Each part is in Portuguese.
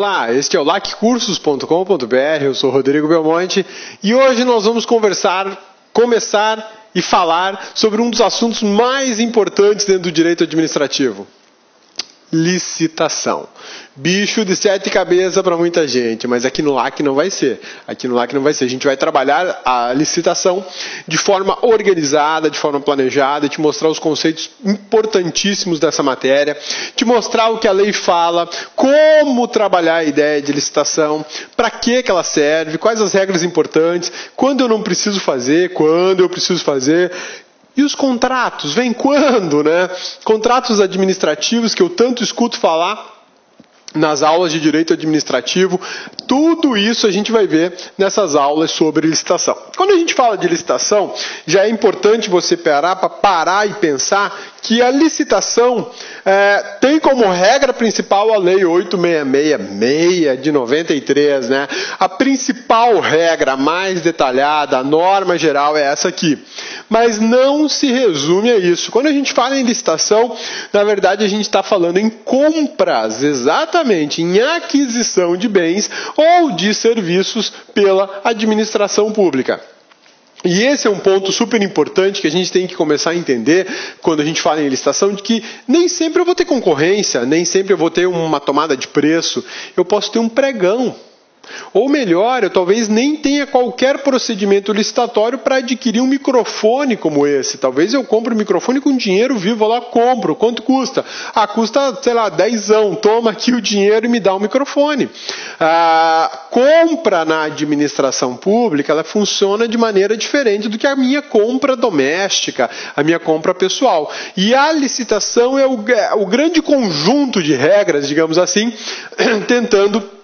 Olá, este é o laccursos.com.br, eu sou Rodrigo Belmonte e hoje nós vamos começar e falar sobre um dos assuntos mais importantes dentro do direito administrativo. Licitação. Bicho de sete cabeças para muita gente, mas aqui no LAC não vai ser. Aqui no LAC não vai ser. A gente vai trabalhar a licitação de forma organizada, de forma planejada, te mostrar os conceitos importantíssimos dessa matéria, te mostrar o que a lei fala, como trabalhar a ideia de licitação, para que ela serve, quais as regras importantes, quando eu não preciso fazer, quando eu preciso fazer. E os contratos? Vem quando, né? Contratos administrativos que eu tanto escuto falar nas aulas de direito administrativo, tudo isso a gente vai ver nessas aulas sobre licitação. Quando a gente fala de licitação, já é importante você parar e pensar que a licitação tem como regra principal a Lei 866 de 93, né? A principal regra, mais detalhada, a norma geral é essa aqui. Mas não se resume a isso. Quando a gente fala em licitação, na verdade a gente está falando em compras, exatamente, em aquisição de bens ou de serviços pela administração pública. E esse é um ponto super importante que a gente tem que começar a entender quando a gente fala em licitação, de que nem sempre eu vou ter concorrência, nem sempre eu vou ter uma tomada de preço, eu posso ter um pregão. Ou melhor, eu talvez nem tenha qualquer procedimento licitatório para adquirir um microfone como esse. Talvez eu compre um microfone com dinheiro vivo, vou lá, compro. Quanto custa? Custa, sei lá, 10, toma aqui o dinheiro e me dá um microfone. A compra na administração pública, ela funciona de maneira diferente do que a minha compra doméstica, a minha compra pessoal. E a licitação é o grande conjunto de regras, digamos assim, tentando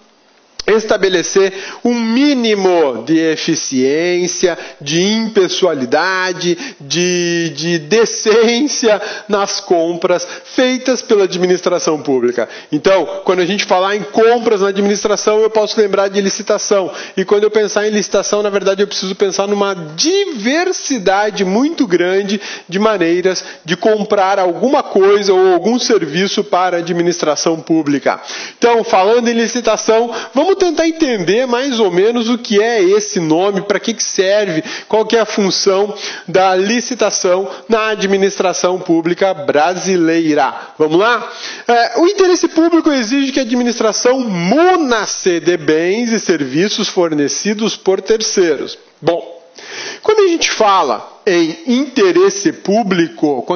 estabelecer um mínimo de eficiência, de impessoalidade, de decência nas compras feitas pela administração pública. Então, quando a gente falar em compras na administração, eu posso lembrar de licitação. E quando eu pensar em licitação, na verdade, eu preciso pensar numa diversidade muito grande de maneiras de comprar alguma coisa ou algum serviço para a administração pública. Então, falando em licitação, vamos tentar entender mais ou menos o que é esse nome, para que serve, qual que é a função da licitação na administração pública brasileira. Vamos lá? O interesse público exige que a administração muna-se de bens e serviços fornecidos por terceiros. Bom, quando a gente fala em interesse público,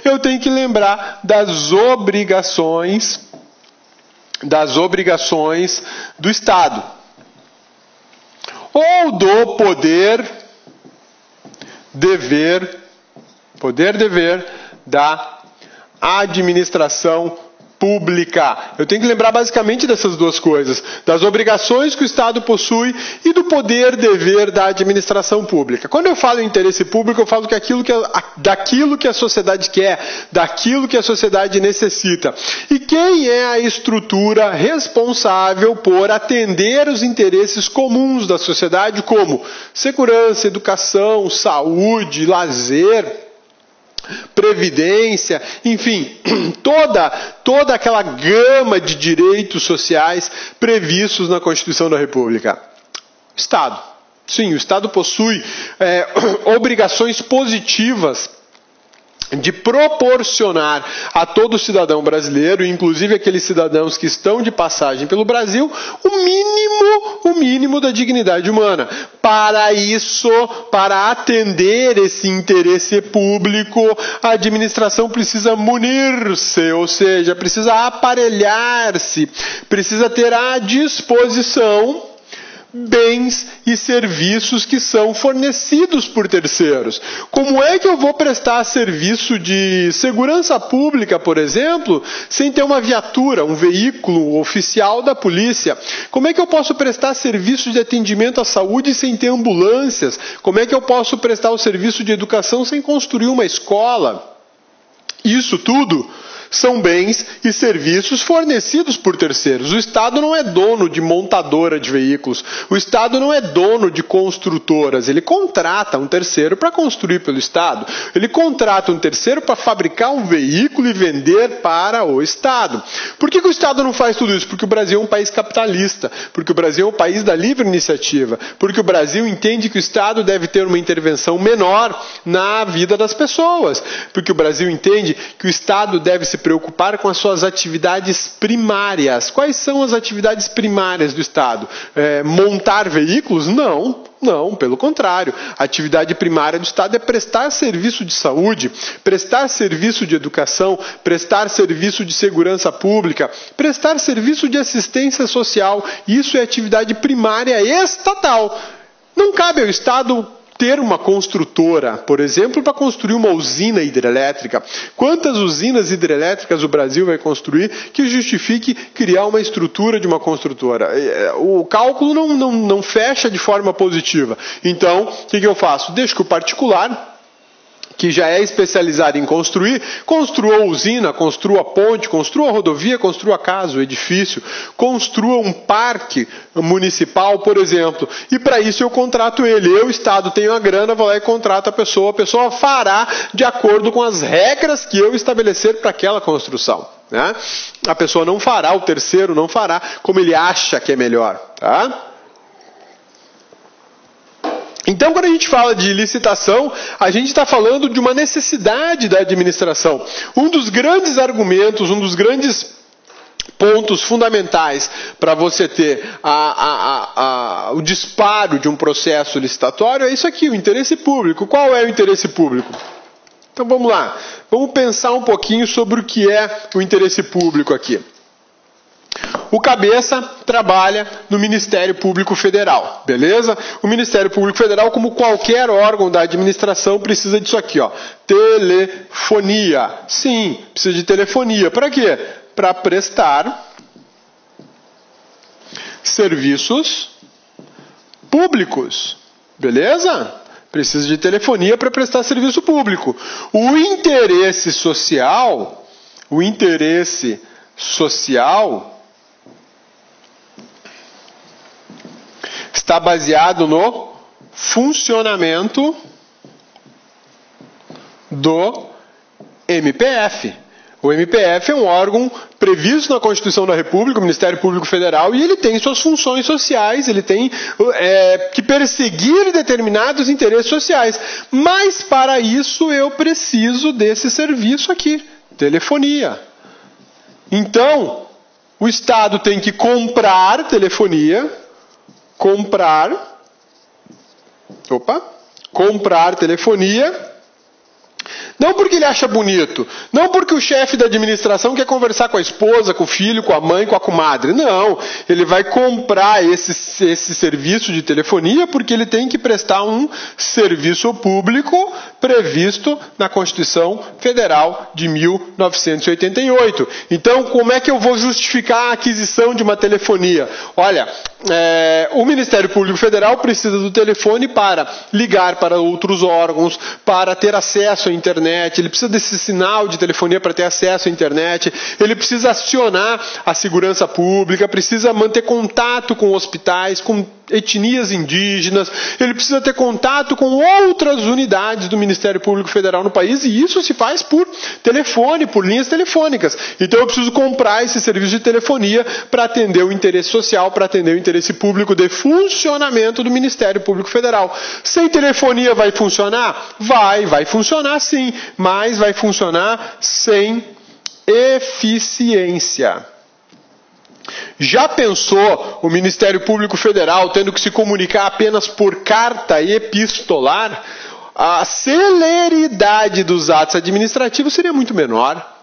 eu tenho que lembrar das obrigações do Estado ou do poder-dever da administração pública. Eu tenho que lembrar basicamente dessas duas coisas, das obrigações que o Estado possui e do poder-dever da administração pública. Quando eu falo em interesse público, eu falo daquilo que a sociedade quer, daquilo que a sociedade necessita. E quem é a estrutura responsável por atender os interesses comuns da sociedade, como segurança, educação, saúde, lazer, previdência, enfim, toda aquela gama de direitos sociais previstos na Constituição da República. Estado. Sim, o Estado possui obrigações positivas de proporcionar a todo cidadão brasileiro, inclusive aqueles cidadãos que estão de passagem pelo Brasil, o mínimo da dignidade humana. Para isso, para atender esse interesse público, a administração precisa munir-se, ou seja, precisa aparelhar-se, precisa ter à disposição bens e serviços que são fornecidos por terceiros. Como é que eu vou prestar serviço de segurança pública, por exemplo, sem ter uma viatura, um veículo oficial da polícia? Como é que eu posso prestar serviço de atendimento à saúde sem ter ambulâncias? Como é que eu posso prestar o serviço de educação sem construir uma escola? Isso tudo São bens e serviços fornecidos por terceiros. O Estado não é dono de montadora de veículos. O Estado não é dono de construtoras. Ele contrata um terceiro para construir pelo Estado. Ele contrata um terceiro para fabricar um veículo e vender para o Estado. Por que o Estado não faz tudo isso? Porque o Brasil é um país capitalista. Porque o Brasil é um país da livre iniciativa. Porque o Brasil entende que o Estado deve ter uma intervenção menor na vida das pessoas. Porque o Brasil entende que o Estado deve se preocupar com as suas atividades primárias. Quais são as atividades primárias do Estado? Montar veículos? Não, pelo contrário. A atividade primária do Estado é prestar serviço de saúde, prestar serviço de educação, prestar serviço de segurança pública, prestar serviço de assistência social. Isso é atividade primária estatal. Não cabe ao Estado ter uma construtora, por exemplo, para construir uma usina hidrelétrica. Quantas usinas hidrelétricas o Brasil vai construir que justifique criar uma estrutura de uma construtora? O cálculo não fecha de forma positiva. Então, o que eu faço? Deixo que o particular, que já é especializado em construir, construa a usina, construa a ponte, construa a rodovia, construa a casa, o edifício, construa um parque municipal, por exemplo. E para isso eu contrato ele. Eu, Estado, tenho a grana, vou lá e contrato a pessoa fará de acordo com as regras que eu estabelecer para aquela construção. Né? A pessoa não fará, o terceiro não fará como ele acha que é melhor. Tá? Então, quando a gente fala de licitação, a gente está falando de uma necessidade da administração. Um dos grandes argumentos, um dos grandes pontos fundamentais para você ter o disparo de um processo licitatório é isso aqui, o interesse público. Qual é o interesse público? Então, vamos lá. Vamos pensar um pouquinho sobre o que é o interesse público aqui. O cabeça trabalha no Ministério Público Federal, beleza? O Ministério Público Federal, como qualquer órgão da administração, precisa disso aqui, ó. Telefonia. Sim, precisa de telefonia. Para quê? Para prestar serviços públicos, beleza? Precisa de telefonia para prestar serviço público. O interesse social está baseado no funcionamento do MPF. O MPF é um órgão previsto na Constituição da República, o Ministério Público Federal, e ele tem suas funções sociais, ele tem que perseguir determinados interesses sociais. Mas para isso eu preciso desse serviço aqui, telefonia. Então, o Estado tem que comprar telefonia, comprar telefonia, não porque ele acha bonito, não porque o chefe da administração quer conversar com a esposa, com o filho, com a mãe, com a comadre. Não, ele vai comprar esse serviço de telefonia porque ele tem que prestar um serviço público previsto na Constituição Federal de 1988. Então, como é que eu vou justificar a aquisição de uma telefonia? Olha, o Ministério Público Federal precisa do telefone para ligar para outros órgãos, para ter acesso à internet, ele precisa desse sinal de telefonia para ter acesso à internet, ele precisa acionar a segurança pública, precisa manter contato com hospitais, com etnias indígenas, ele precisa ter contato com outras unidades do Ministério Público Federal no país, e isso se faz por telefone, por linhas telefônicas. Então eu preciso comprar esse serviço de telefonia para atender o interesse social, para atender o interesse público de funcionamento do Ministério Público Federal. Sem telefonia vai funcionar? Vai funcionar sim, mas vai funcionar sem eficiência. Já pensou o Ministério Público Federal tendo que se comunicar apenas por carta epistolar? A celeridade dos atos administrativos seria muito menor.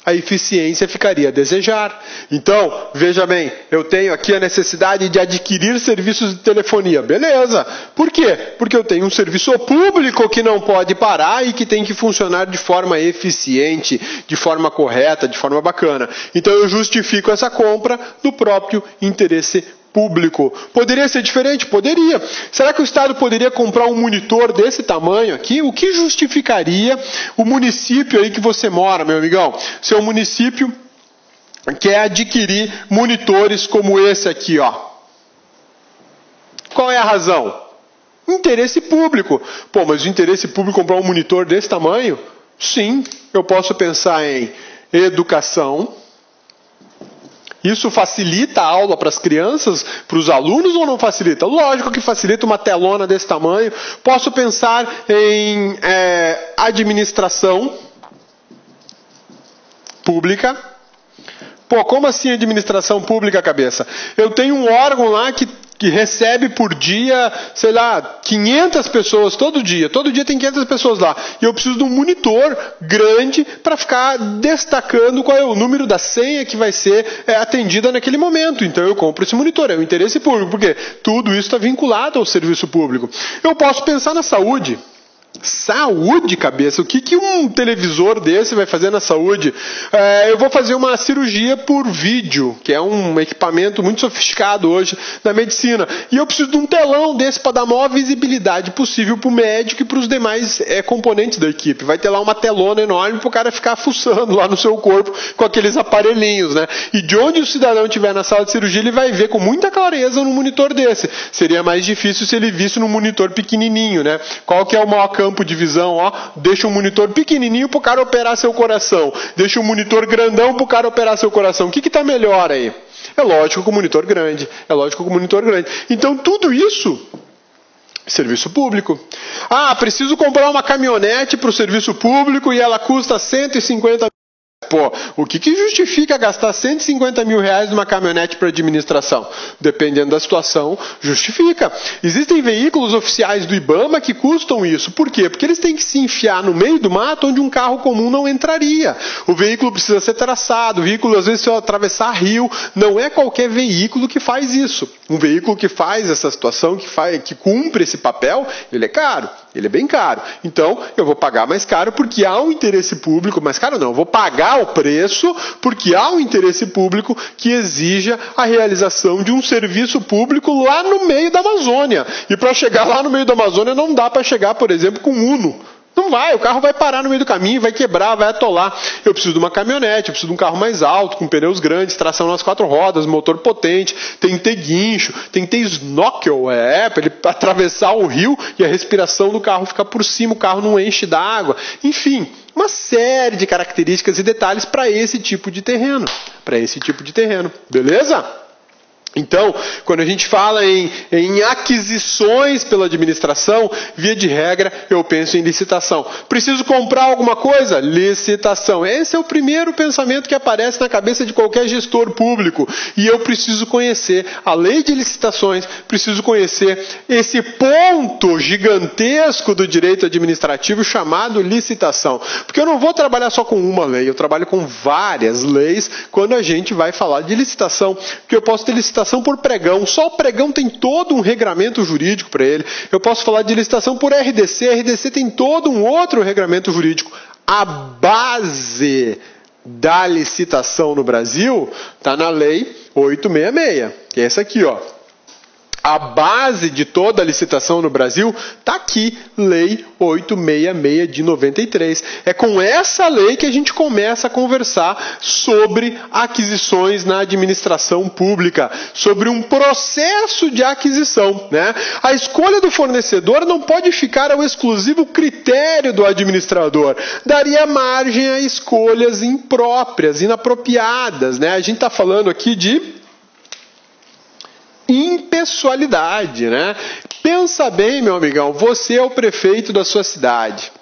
A eficiência ficaria a desejar. Então, veja bem, eu tenho aqui a necessidade de adquirir serviços de telefonia. Beleza. Por quê? Porque eu tenho um serviço público que não pode parar e que tem que funcionar de forma eficiente, de forma correta, de forma bacana. Então, eu justifico essa compra do próprio interesse público. Poderia ser diferente? Poderia. Será que o Estado poderia comprar um monitor desse tamanho aqui? O que justificaria o município aí que você mora, meu amigão? Seu município quer adquirir monitores como esse aqui, ó. Qual é a razão? Interesse público. Pô, mas o interesse público comprar um monitor desse tamanho? Sim, eu posso pensar em educação. Isso facilita a aula para as crianças, para os alunos ou não facilita? Lógico que facilita uma telona desse tamanho. Posso pensar em administração pública. Pô, como assim administração pública, cabeça? Eu tenho um órgão lá que recebe por dia, sei lá, 500 pessoas todo dia tem 500 pessoas lá, e eu preciso de um monitor grande para ficar destacando qual é o número da senha que vai ser atendida naquele momento. Então eu compro esse monitor, é o interesse público, porque tudo isso está vinculado ao serviço público. Eu posso pensar na saúde. Saúde, cabeça? O que um televisor desse vai fazer na saúde? Eu vou fazer uma cirurgia por vídeo, que é um equipamento muito sofisticado hoje na medicina. E eu preciso de um telão desse para dar a maior visibilidade possível para o médico e para os demais componentes da equipe. Vai ter lá uma telona enorme para o cara ficar fuçando lá no seu corpo com aqueles aparelhinhos, né? E de onde o cidadão estiver na sala de cirurgia, ele vai ver com muita clareza num monitor desse. Seria mais difícil se ele visse num monitor pequenininho, né? Qual que é o maior campo de visão, ó, deixa um monitor pequenininho pro cara operar seu coração, deixa um monitor grandão pro cara operar seu coração. O que tá melhor aí? É lógico que o monitor grande, Então tudo isso, serviço público. Ah, preciso comprar uma caminhonete pro serviço público e ela custa 150 mil. Pô, o que justifica gastar 150 mil reais numa caminhonete para administração? Dependendo da situação, justifica. Existem veículos oficiais do IBAMA que custam isso. Por quê? Porque eles têm que se enfiar no meio do mato onde um carro comum não entraria. O veículo precisa ser traçado, o veículo às vezes se atravessar rio. Não é qualquer veículo que faz isso. Um veículo que faz essa situação, que cumpre esse papel, ele é caro. Ele é bem caro. Então, eu vou pagar mais caro porque há um interesse público. Mais caro não, eu vou pagar o preço porque há um interesse público que exija a realização de um serviço público lá no meio da Amazônia. E para chegar lá no meio da Amazônia não dá para chegar, por exemplo, com Uno. Não vai, o carro vai parar no meio do caminho, vai quebrar, vai atolar. Eu preciso de uma caminhonete, eu preciso de um carro mais alto, com pneus grandes, tração nas 4 rodas, motor potente, tem que ter guincho, tem que ter snorkel, para ele atravessar o rio e a respiração do carro ficar por cima, o carro não enche d'água. Enfim, uma série de características e detalhes para esse tipo de terreno. Beleza? Então, quando a gente fala em aquisições pela administração, via de regra, eu penso em licitação. Preciso comprar alguma coisa? Licitação. Esse é o primeiro pensamento que aparece na cabeça de qualquer gestor público. E eu preciso conhecer a lei de licitações, preciso conhecer esse ponto gigantesco do direito administrativo chamado licitação. Porque eu não vou trabalhar só com uma lei, eu trabalho com várias leis quando a gente vai falar de licitação. Porque eu posso ter licitação por pregão, só o pregão tem todo um regramento jurídico para ele. Eu posso falar de licitação por RDC, RDC tem todo um outro regramento jurídico. A base da licitação no Brasil está na Lei 866, que é essa aqui, ó. A base de toda a licitação no Brasil está aqui, Lei 866 de 93. É com essa lei que a gente começa a conversar sobre aquisições na administração pública, sobre um processo de aquisição, né? A escolha do fornecedor não pode ficar ao exclusivo critério do administrador. Daria margem a escolhas impróprias, inapropriadas, né? A gente está falando aqui de impessoalidade, né? Pensa bem, meu amigão, você é o prefeito da sua cidade.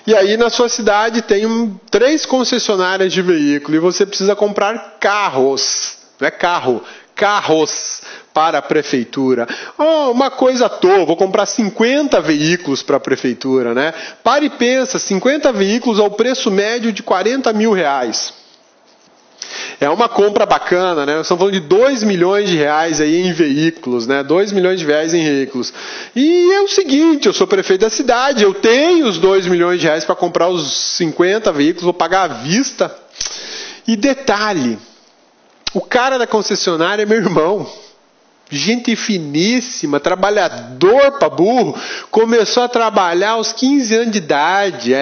E aí na sua cidade tem 3 concessionárias de veículo e você precisa comprar carros, não é carro, carros para a prefeitura. Uma coisa à toa, vou comprar 50 veículos para a prefeitura, né? Para e pensa, 50 veículos ao preço médio de 40 mil reais. É uma compra bacana, né? Nós estamos falando de 2 milhões de reais aí em veículos, né? 2 milhões de reais em veículos. E é o seguinte, eu sou prefeito da cidade, eu tenho os 2 milhões de reais para comprar os 50 veículos, vou pagar à vista. E detalhe, o cara da concessionária é meu irmão. gente finíssima, trabalhador pra burro, começou a trabalhar aos 15 anos de idade.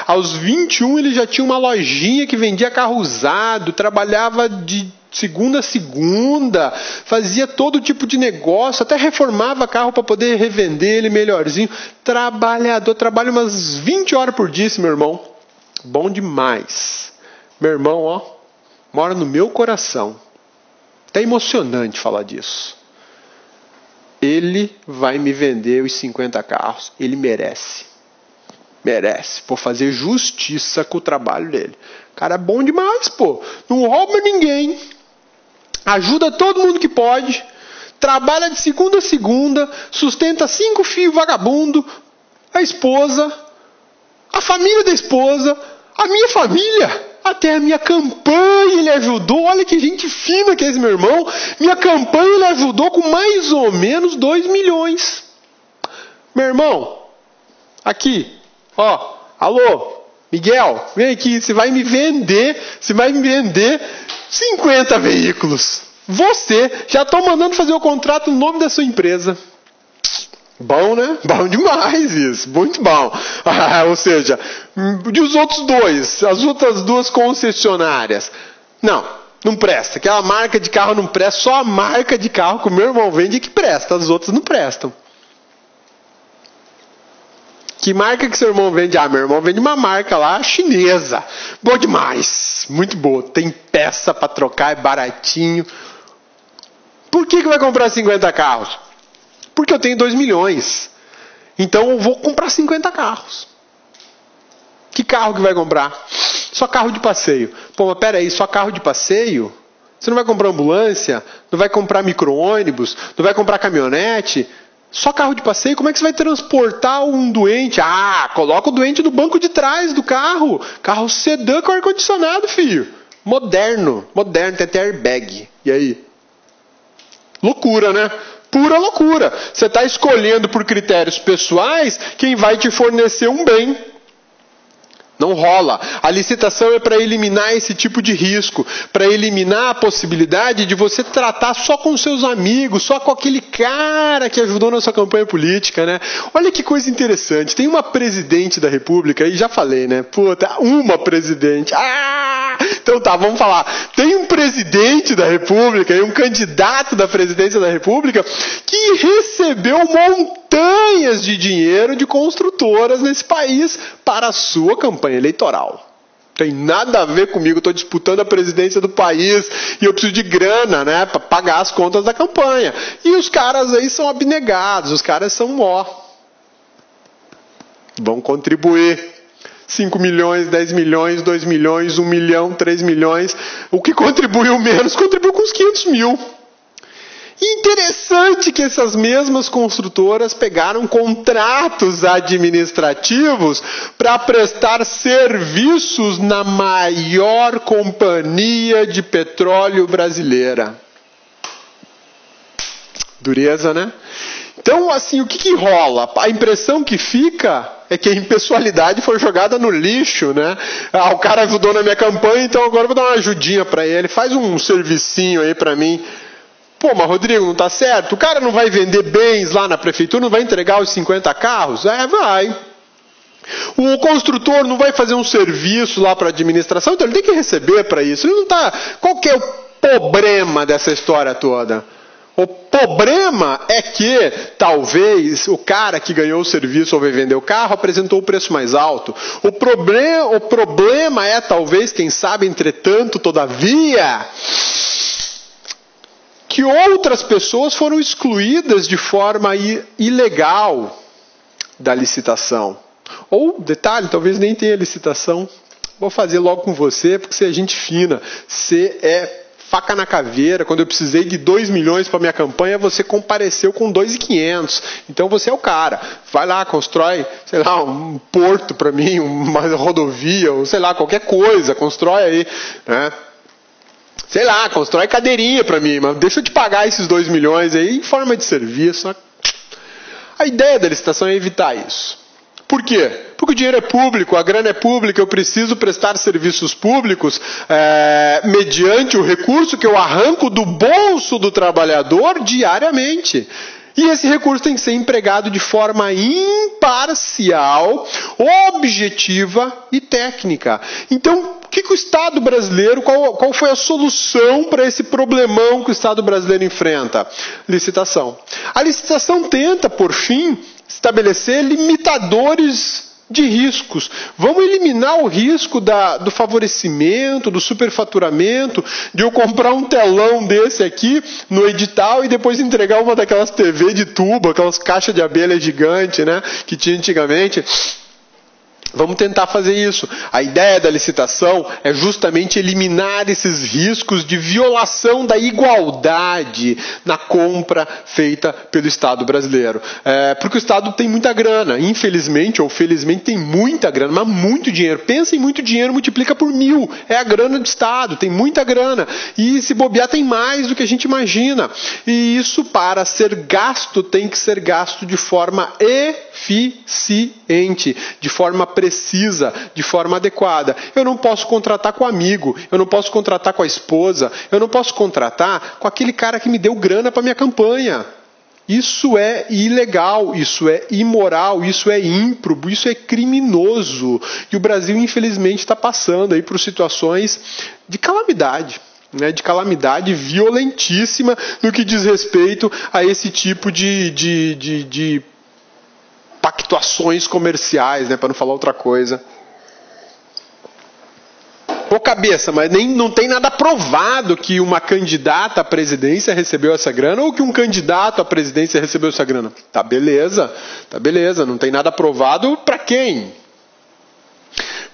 Aos 21 ele já tinha uma lojinha que vendia carro usado, trabalhava de segunda a segunda, fazia todo tipo de negócio, até reformava carro para poder revender ele melhorzinho. Trabalhador, trabalha umas 20 horas por dia, esse meu irmão. Bom demais. Meu irmão, ó, mora no meu coração. Até emocionante falar disso. Ele vai me vender os 50 carros. Ele merece. Merece. Vou fazer justiça com o trabalho dele. O cara é bom demais, pô. Não rouba ninguém. Ajuda todo mundo que pode. Trabalha de segunda a segunda. Sustenta 5 filhos vagabundos. A esposa. A família da esposa. A minha família. Até a minha campanha ele ajudou. Olha que gente fina que é esse meu irmão. Minha campanha ele ajudou com mais ou menos 2 milhões. Meu irmão. Aqui. Ó. Alô. Miguel. Vem aqui. Você vai me vender. 50 veículos. Você, já estou mandando fazer o contrato no nome da sua empresa. Bom, né? Bom demais isso. Muito bom. Ou seja, e os outros dois? As outras 2 concessionárias? Não presta. Aquela marca de carro não presta. Só a marca de carro que o meu irmão vende que presta. As outras não prestam. Que marca que seu irmão vende? Meu irmão vende uma marca lá chinesa. Boa demais. Muito boa. Tem peça para trocar, é baratinho. Por que vai comprar 50 carros? Porque eu tenho 2 milhões. Então eu vou comprar 50 carros. Que carro que vai comprar? Só carro de passeio. Pô, mas peraí, só carro de passeio? Você não vai comprar ambulância? Não vai comprar micro-ônibus? Não vai comprar caminhonete? Só carro de passeio? Como é que você vai transportar um doente? Coloca o doente no banco de trás do carro. Carro sedã com ar-condicionado, filho. Moderno, tem até airbag. E aí? Loucura, né? Pura loucura. Você está escolhendo por critérios pessoais quem vai te fornecer um bem. Não rola. A licitação é para eliminar esse tipo de risco, para eliminar a possibilidade de você tratar só com seus amigos, só com aquele cara que ajudou na sua campanha política, né? Olha que coisa interessante. Tem uma presidente da República, e já falei, né? Puta, uma presidente. Então tá, vamos falar. Tem um presidente da República e um candidato da presidência da República que recebeu montanhas de dinheiro de construtoras nesse país para a sua campanha eleitoral. Tem nada a ver comigo, estou disputando a presidência do país e eu preciso de grana, né, para pagar as contas da campanha. E os caras aí são abnegados, os caras são vão contribuir. 5 milhões, 10 milhões, 2 milhões, 1 milhão, 3 milhões. O que contribuiu menos, contribuiu com uns 500 mil. Interessante que essas mesmas construtoras pegaram contratos administrativos para prestar serviços na maior companhia de petróleo brasileira. Dureza, né? Então, assim, o que rola? A impressão que fica é que a impessoalidade foi jogada no lixo, né? O cara ajudou na minha campanha, então agora eu vou dar uma ajudinha para ele. Faz um servicinho aí para mim. Pô, mas Rodrigo, não tá certo? O cara não vai vender bens lá na prefeitura, não vai entregar os 50 carros? Vai. O construtor não vai fazer um serviço lá para a administração, então ele tem que receber para isso. Ele não tá... Qual que é o problema dessa história toda? O problema é que, talvez, o cara que ganhou o serviço ou vai vender o carro apresentou o preço mais alto. O problema é, talvez, quem sabe, entretanto, todavia, que outras pessoas foram excluídas de forma ilegal da licitação. Ou, detalhe, talvez nem tenha licitação. Vou fazer logo com você, porque você é gente fina. Você é faca na caveira. Quando eu precisei de 2 milhões para minha campanha, você compareceu com 2.500. Então você é o cara. Vai lá, constrói, sei lá, um porto para mim, uma rodovia, ou sei lá, qualquer coisa. Constrói aí, né? Sei lá, constrói cadeirinha para mim, mas deixa eu te pagar esses 2 milhões aí em forma de serviço. A ideia da licitação é evitar isso. Por quê? Porque o dinheiro é público, a grana é pública, eu preciso prestar serviços públicos mediante o recurso que eu arranco do bolso do trabalhador diariamente. E esse recurso tem que ser empregado de forma imparcial, objetiva e técnica. Então, o que o Estado brasileiro, qual foi a solução para esse problemão que o Estado brasileiro enfrenta? Licitação. A licitação tenta, por fim, estabelecer limitadores de riscos. Vamos eliminar o risco do favorecimento, do superfaturamento, de eu comprar um telão desse aqui no edital e depois entregar uma daquelas TV de tubo, aquelas caixas de abelha gigante, né, que tinha antigamente. Vamos tentar fazer isso. A ideia da licitação é justamente eliminar esses riscos de violação da igualdade na compra feita pelo Estado brasileiro. Porque o Estado tem muita grana. Infelizmente ou felizmente tem muita grana, mas muito dinheiro. Pensa em muito dinheiro, multiplica por 1000. É a grana do Estado, tem muita grana. E se bobear tem mais do que a gente imagina. E isso, para ser gasto, tem que ser gasto de forma eficiente, de forma precisa, de forma adequada. Eu não posso contratar com amigo, eu não posso contratar com a esposa, eu não posso contratar com aquele cara que me deu grana para minha campanha. Isso é ilegal, isso é imoral, isso é ímprobo, isso é criminoso. E o Brasil, infelizmente, está passando aí por situações de calamidade. De calamidade violentíssima no que diz respeito a esse tipo de pactuações comerciais, para não falar outra coisa. Ô cabeça, mas não tem nada provado que uma candidata à presidência recebeu essa grana ou que um candidato à presidência recebeu essa grana. Tá beleza, não tem nada provado para quem?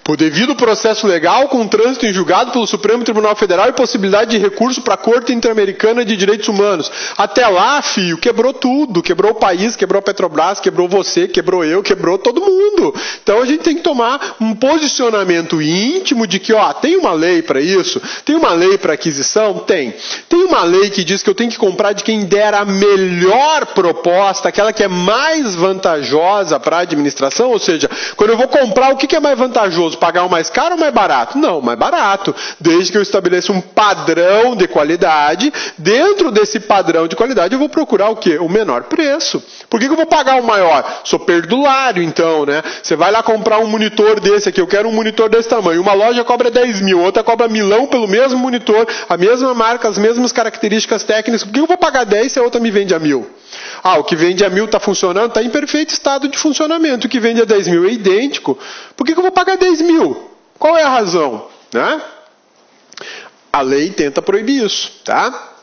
Por devido processo legal, com trânsito em julgado pelo Supremo Tribunal Federal e possibilidade de recurso para a Corte Interamericana de Direitos Humanos. Até lá, filho, quebrou tudo. Quebrou o país, quebrou a Petrobras, quebrou você, quebrou eu, quebrou todo mundo. Então a gente tem que tomar um posicionamento íntimo de que, tem uma lei para isso? Tem uma lei para aquisição? Tem. Tem uma lei que diz que eu tenho que comprar de quem der a melhor proposta, aquela que é mais vantajosa para a administração? Ou seja, quando eu vou comprar, o que é mais vantajoso? Pagar o mais caro ou mais barato? Não, mais barato. Desde que eu estabeleça um padrão de qualidade, dentro desse padrão de qualidade eu vou procurar o quê? O menor preço. Por que eu vou pagar o maior? Sou perdulário, então, né? Você vai lá comprar um monitor desse aqui, eu quero um monitor desse tamanho. Uma loja cobra 10 mil, outra cobra 1.000 pelo mesmo monitor, a mesma marca, as mesmas características técnicas. Por que eu vou pagar 10 se a outra me vende a 1.000? O que vende a 1.000 está funcionando, está em perfeito estado de funcionamento. O que vende a 10 mil é idêntico. Por que eu vou pagar 10 mil? Qual é a razão? Né? A lei tenta proibir isso, tá?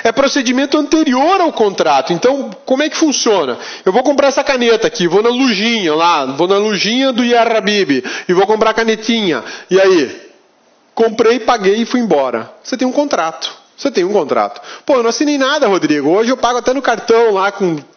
É procedimento anterior ao contrato. Então, como é que funciona? Eu vou comprar essa caneta aqui, vou na lojinha do Yarrabib e vou comprar a canetinha. E aí? Comprei, paguei e fui embora. Você tem um contrato. Pô, eu não assinei nada, Rodrigo. Hoje eu pago até no cartão lá,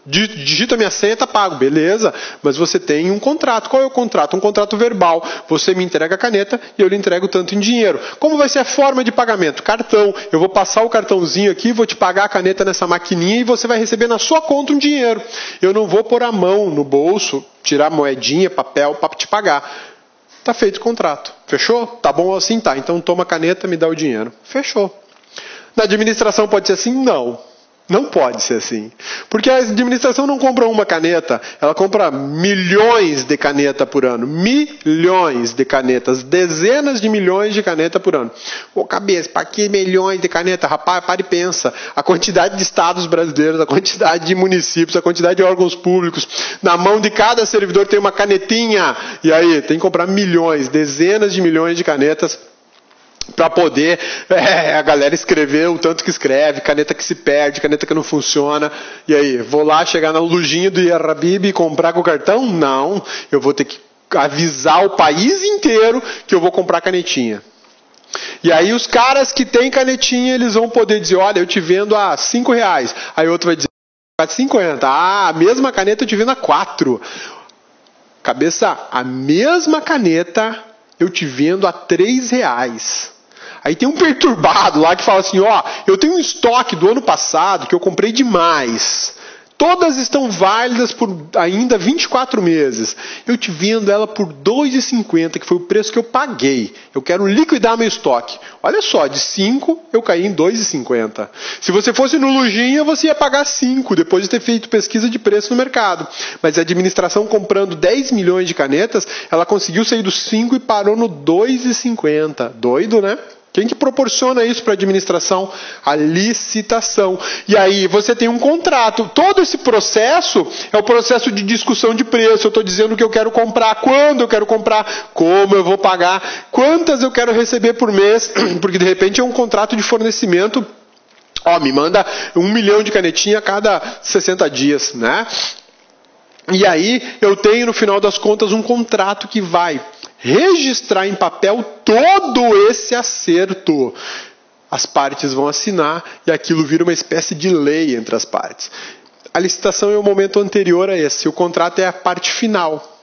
digito a minha senha, pago. Beleza, mas você tem um contrato. Qual é o contrato? Um contrato verbal. Você me entrega a caneta e eu lhe entrego tanto em dinheiro. Como vai ser a forma de pagamento? Cartão. Eu vou passar o cartãozinho aqui, vou te pagar a caneta nessa maquininha e você vai receber na sua conta um dinheiro. Eu não vou pôr a mão no bolso, tirar moedinha, papel para te pagar. Tá feito o contrato. Fechou? Tá bom assim? Tá. Então toma a caneta, me dá o dinheiro. Fechou. Na administração pode ser assim? Não. Não pode ser assim. Porque a administração não compra uma caneta, ela compra milhões de canetas por ano. Milhões de canetas. Dezenas de milhões de canetas por ano. Ô cabeça, para que milhões de canetas? Rapaz, para e pensa. A quantidade de estados brasileiros, a quantidade de municípios, a quantidade de órgãos públicos. Na mão de cada servidor tem uma canetinha. E aí, tem que comprar milhões, dezenas de milhões de canetas para poder a galera escrever o tanto que escreve, caneta que se perde, caneta que não funciona. E aí, vou lá chegar na lojinha do Yarrabib e comprar com o cartão? Não, eu vou ter que avisar o país inteiro que eu vou comprar canetinha. E aí os caras que têm canetinha, eles vão poder dizer, olha, eu te vendo a R$5. Aí outro vai dizer, a 50. A mesma caneta eu te vendo a 4. Cabeça, a mesma caneta eu te vendo a R$3. Aí tem um perturbado lá que fala assim, eu tenho um estoque do ano passado que eu comprei demais. Todas estão válidas por ainda 24 meses. Eu te vendo ela por R$ 2,50, que foi o preço que eu paguei. Eu quero liquidar meu estoque. Olha só, de 5 eu caí em R$ 2,50. Se você fosse no Lojinha, você ia pagar 5, depois de ter feito pesquisa de preço no mercado. Mas a administração comprando 10 milhões de canetas, ela conseguiu sair dos 5 e parou no R$ 2,50. Doido, né? Quem que proporciona isso para a administração? A licitação. E aí você tem um contrato. Todo esse processo é o processo de discussão de preço. Eu estou dizendo que eu quero comprar, quando eu quero comprar, como eu vou pagar, quantas eu quero receber por mês, porque de repente é um contrato de fornecimento. Me manda 1 milhão de canetinha a cada 60 dias, né? E aí eu tenho, no final das contas, um contrato que vai registrar em papel todo esse acerto. As partes vão assinar e aquilo vira uma espécie de lei entre as partes. A licitação é o momento anterior a esse, o contrato é a parte final.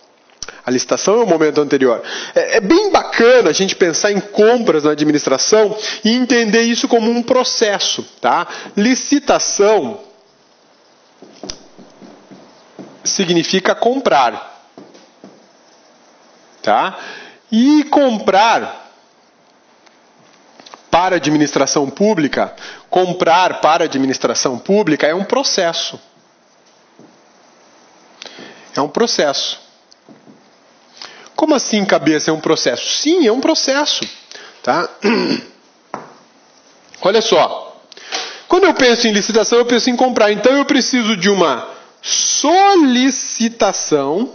A licitação é o momento anterior. É bem bacana a gente pensar em compras na administração e entender isso como um processo, tá? Licitação significa comprar. Tá? E comprar para a administração pública, é um processo. É um processo. Como assim, cabeça, é um processo? Sim, é um processo. Tá? Olha só. Quando eu penso em licitação, eu penso em comprar. Então eu preciso de uma solicitação.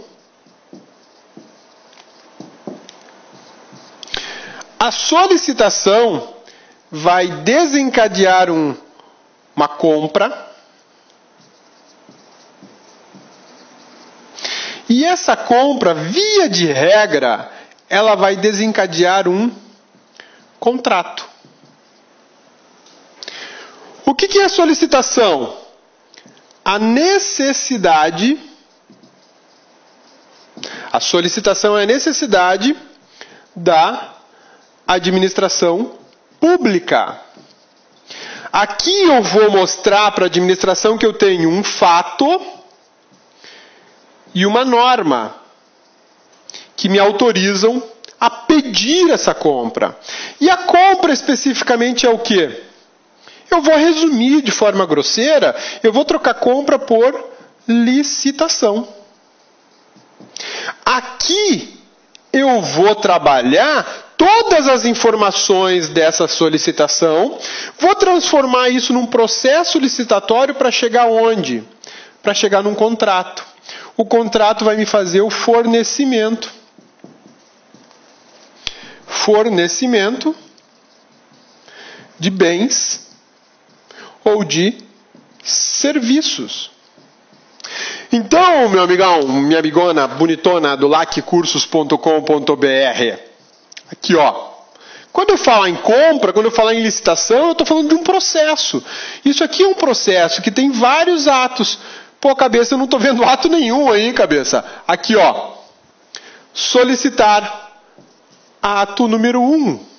A solicitação vai desencadear uma compra. E essa compra, via de regra, ela vai desencadear um contrato. O que é a solicitação? A necessidade. A solicitação é a necessidade da administração pública. Aqui eu vou mostrar para a administração que eu tenho um fato e uma norma que me autorizam a pedir essa compra. E a compra especificamente é o quê? Eu vou resumir de forma grosseira, eu vou trocar compra por licitação. Aqui eu vou trabalhar todas as informações dessa solicitação, vou transformar isso num processo licitatório para chegar onde? Para chegar num contrato. O contrato vai me fazer o fornecimento. Fornecimento de bens ou de serviços. Então, meu amigão, minha amigona bonitona do laccursos.com.br, aqui ó, quando eu falar em compra, quando eu falar em licitação, eu estou falando de um processo. Isso aqui é um processo que tem vários atos. Pô, cabeça, eu não estou vendo ato nenhum aí, cabeça. Aqui ó, solicitar, ato número 1.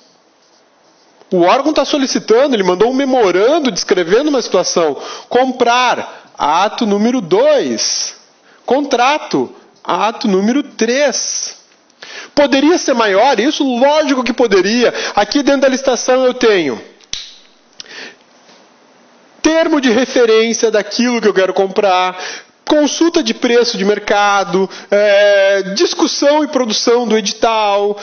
O órgão está solicitando, ele mandou um memorando descrevendo uma situação. Comprar, ato número 2. Contrato, ato número 3. Poderia ser maior isso? Lógico que poderia. Aqui dentro da licitação eu tenho termo de referência daquilo que eu quero comprar, consulta de preço de mercado, discussão e produção do edital,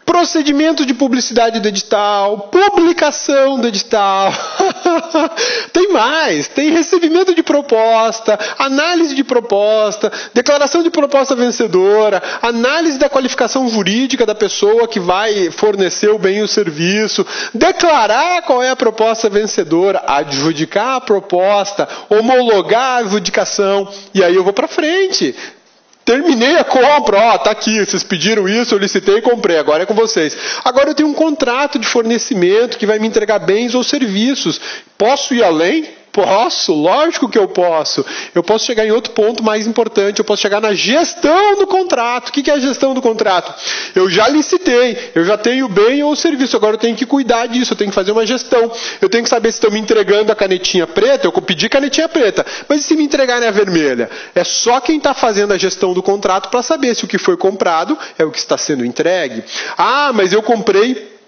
procedimento de publicidade do edital, publicação do edital. Tem mais, tem recebimento de proposta, análise de proposta, declaração de proposta vencedora, análise da qualificação jurídica da pessoa que vai fornecer o bem e o serviço, declarar qual é a proposta vencedora, adjudicar a proposta, homologar a adjudicação, e aí eu vou para frente. Terminei a compra, tá aqui, vocês pediram isso, eu licitei e comprei, agora é com vocês. Agora eu tenho um contrato de fornecimento que vai me entregar bens ou serviços. Posso ir além? Posso, lógico que eu posso. Eu posso chegar em outro ponto mais importante, eu posso chegar na gestão do contrato. O que é a gestão do contrato? Eu já licitei, eu já tenho o bem ou o serviço, agora eu tenho que cuidar disso, eu tenho que fazer uma gestão. Eu tenho que saber se estão me entregando a canetinha preta, eu pedi canetinha preta, mas e se me entregarem a vermelha? É só quem está fazendo a gestão do contrato para saber se o que foi comprado é o que está sendo entregue. Ah, mas eu comprei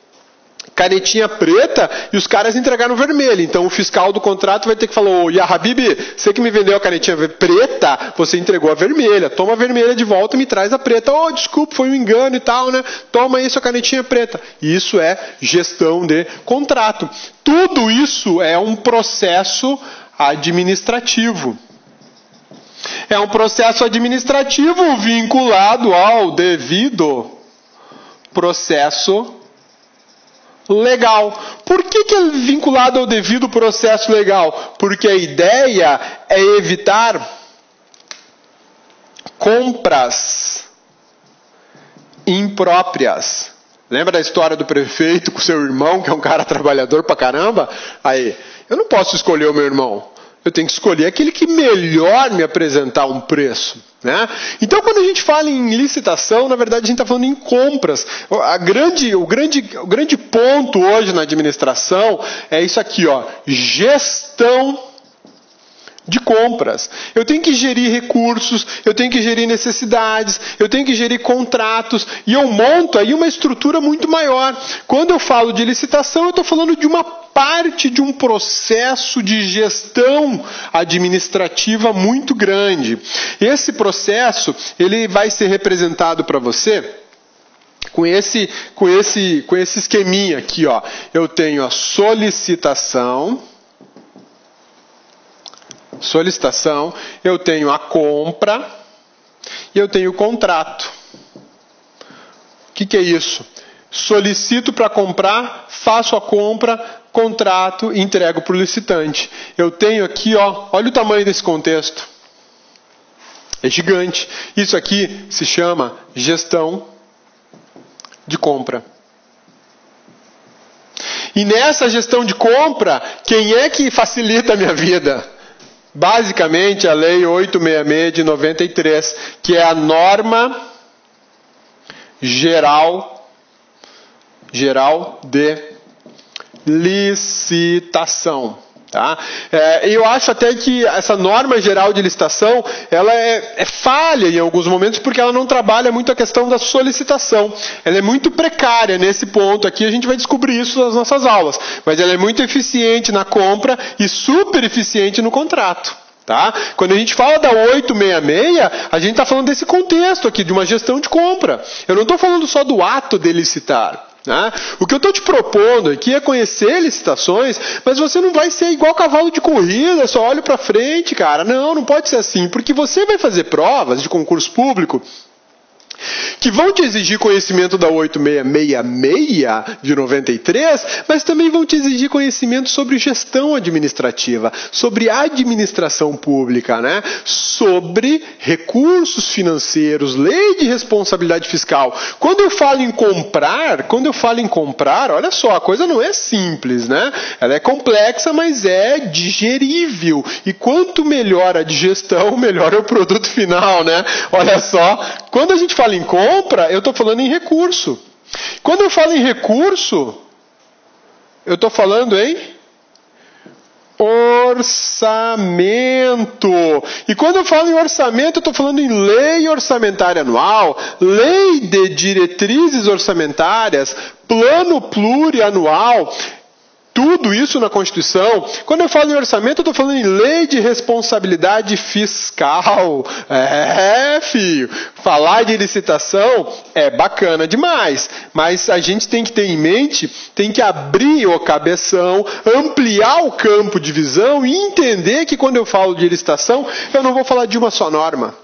canetinha preta e os caras entregaram vermelha. Então o fiscal do contrato vai ter que falar: ô, Habib, você que me vendeu a canetinha preta, você entregou a vermelha. Toma a vermelha de volta e me traz a preta. Oh, desculpa, foi um engano e tal, né? Toma aí sua canetinha preta. Isso é gestão de contrato. Tudo isso é um processo administrativo. É um processo administrativo vinculado ao devido processo legal. Por que é vinculado ao devido processo legal? Porque a ideia é evitar compras impróprias. Lembra da história do prefeito com seu irmão, que é um cara trabalhador pra caramba? Aí, eu não posso escolher o meu irmão. Eu tenho que escolher aquele que melhor me apresentar um preço, né? Então, quando a gente fala em licitação, na verdade a gente está falando em compras. O grande ponto hoje na administração é isso aqui, ó, gestão de compras. Eu tenho que gerir recursos, eu tenho que gerir necessidades, eu tenho que gerir contratos, e eu monto aí uma estrutura muito maior. Quando eu falo de licitação, eu estou falando de uma parte de um processo de gestão administrativa muito grande. Esse processo, ele vai ser representado para você com esse esqueminha aqui, ó. Eu tenho a solicitação, eu tenho a compra e eu tenho o contrato. O que é isso? Solicito para comprar, faço a compra, contrato e entrego para o licitante. Eu tenho aqui, ó, olha o tamanho desse contexto. É gigante. Isso aqui se chama gestão de compra. E nessa gestão de compra, quem é que facilita a minha vida? Basicamente, a Lei 866 de 93, que é a norma geral de licitação. Tá? Eu acho até que essa norma geral de licitação ela é falha em alguns momentos, porque ela não trabalha muito a questão da solicitação. Ela é muito precária nesse ponto aqui, a gente vai descobrir isso nas nossas aulas. Mas ela é muito eficiente na compra e super eficiente no contrato. Tá? Quando a gente fala da 866, a gente está falando desse contexto aqui, de uma gestão de compra. Eu não estou falando só do ato de licitar. Né? O que eu estou te propondo aqui é conhecer licitações, mas você não vai ser igual cavalo de corrida, só olha para frente, cara. Não pode ser assim, porque você vai fazer provas de concurso público que vão te exigir conhecimento da 8666 de 93, mas também vão te exigir conhecimento sobre gestão administrativa, sobre administração pública, né? Sobre recursos financeiros, lei de responsabilidade fiscal. Quando eu falo em comprar, olha só, a coisa não é simples, né? Ela é complexa, mas é digerível. E quanto melhor a digestão, melhor é o produto final, né? Olha só, quando a gente fala em compra, eu estou falando em recurso. Quando eu falo em recurso, eu estou falando em orçamento. E quando eu falo em orçamento, eu estou falando em lei orçamentária anual, lei de diretrizes orçamentárias, plano plurianual. Tudo isso na Constituição. Quando eu falo em orçamento, eu estou falando em lei de responsabilidade fiscal. Filho. Falar de licitação é bacana demais. Mas a gente tem que ter em mente, tem que abrir o cabeção, ampliar o campo de visão e entender que quando eu falo de licitação, eu não vou falar de uma só norma.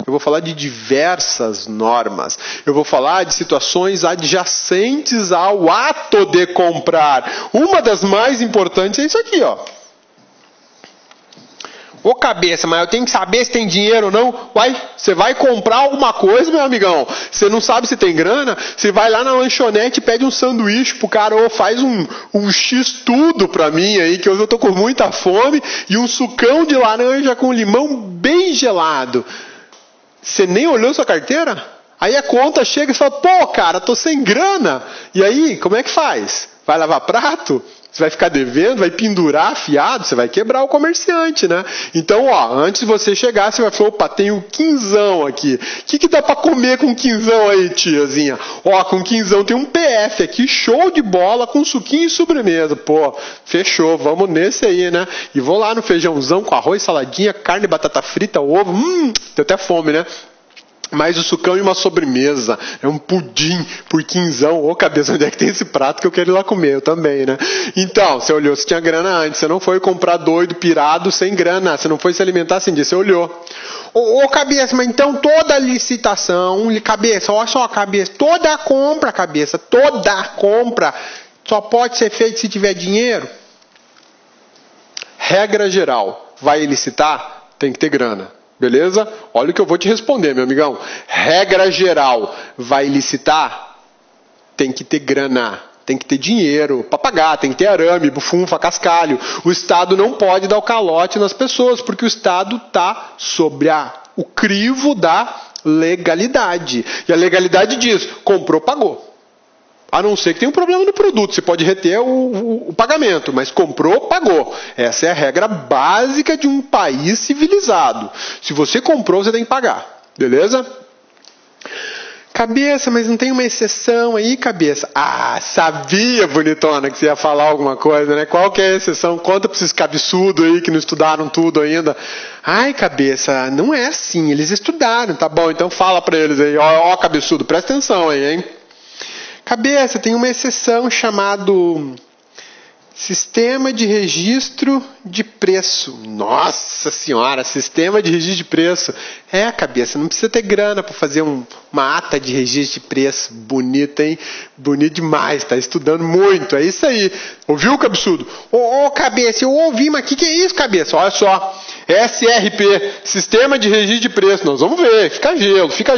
Eu vou falar de diversas normas. Eu vou falar de situações adjacentes ao ato de comprar. Uma das mais importantes é isso aqui, ó. Ô cabeça, mas eu tenho que saber se tem dinheiro ou não. Uai, você vai comprar alguma coisa, meu amigão? Você não sabe se tem grana? Você vai lá na lanchonete e pede um sanduíche pro cara, ou faz um X-tudo pra mim aí, que hoje eu tô com muita fome, e um sucão de laranja com limão bem gelado. Você nem olhou sua carteira? Aí a conta chega e fala, pô cara, tô sem grana. E aí, como é que faz? Vai lavar prato? Você vai ficar devendo, vai pendurar fiado, você vai quebrar o comerciante, né? Então, ó, antes de você chegar, você vai falar, opa, tem um quinzão aqui. O que dá pra comer com quinzão aí, tiazinha? Ó, com quinzão tem um PF aqui, show de bola, com suquinho e sobremesa. Pô, fechou, vamos nesse aí, né? E vou lá no feijãozão com arroz, saladinha, carne, batata frita, ovo. Tem até fome, né? Mais o sucão e uma sobremesa. É um pudim por quinzão. Ô cabeça, onde é que tem esse prato que eu quero ir lá comer? Eu também, né? Então, você olhou, você tinha grana antes. Você não foi comprar doido, pirado, sem grana. Você não foi se alimentar sem disso. Você olhou. Ô cabeça, mas então toda licitação, cabeça, olha só, cabeça, toda compra só pode ser feita se tiver dinheiro? Regra geral, vai licitar? Tem que ter grana. Beleza? Olha o que eu vou te responder, meu amigão. Regra geral, vai licitar? Tem que ter grana, tem que ter dinheiro para pagar, tem que ter arame, bufunfa, cascalho. O Estado não pode dar o calote nas pessoas, porque o Estado está sobre o crivo da legalidade. E a legalidade diz, comprou, pagou. A não ser que tenha um problema no produto, você pode reter o pagamento, mas comprou, pagou. Essa é a regra básica de um país civilizado. Se você comprou, você tem que pagar. Beleza? Cabeça, mas não tem uma exceção aí, cabeça? Ah, sabia, bonitona, que você ia falar alguma coisa, né? Qual que é a exceção? Conta pra esses cabeçudos aí que não estudaram tudo ainda. Ai, cabeça, não é assim, eles estudaram, tá bom? Então fala pra eles aí, ó cabeçudo, presta atenção aí, hein? Cabeça, tem uma exceção chamado Sistema de Registro de Preço. Nossa Senhora, Sistema de Registro de Preço. É, cabeça, não precisa ter grana para fazer uma ata de registro de preço. Bonita, hein? Bonito demais, tá estudando muito. É isso aí. Ouviu, cabeçudo? Ô, cabeça, eu ouvi, mas o que é isso, cabeça? Olha só. SRP, Sistema de Registro de Preço. Nós vamos ver, fica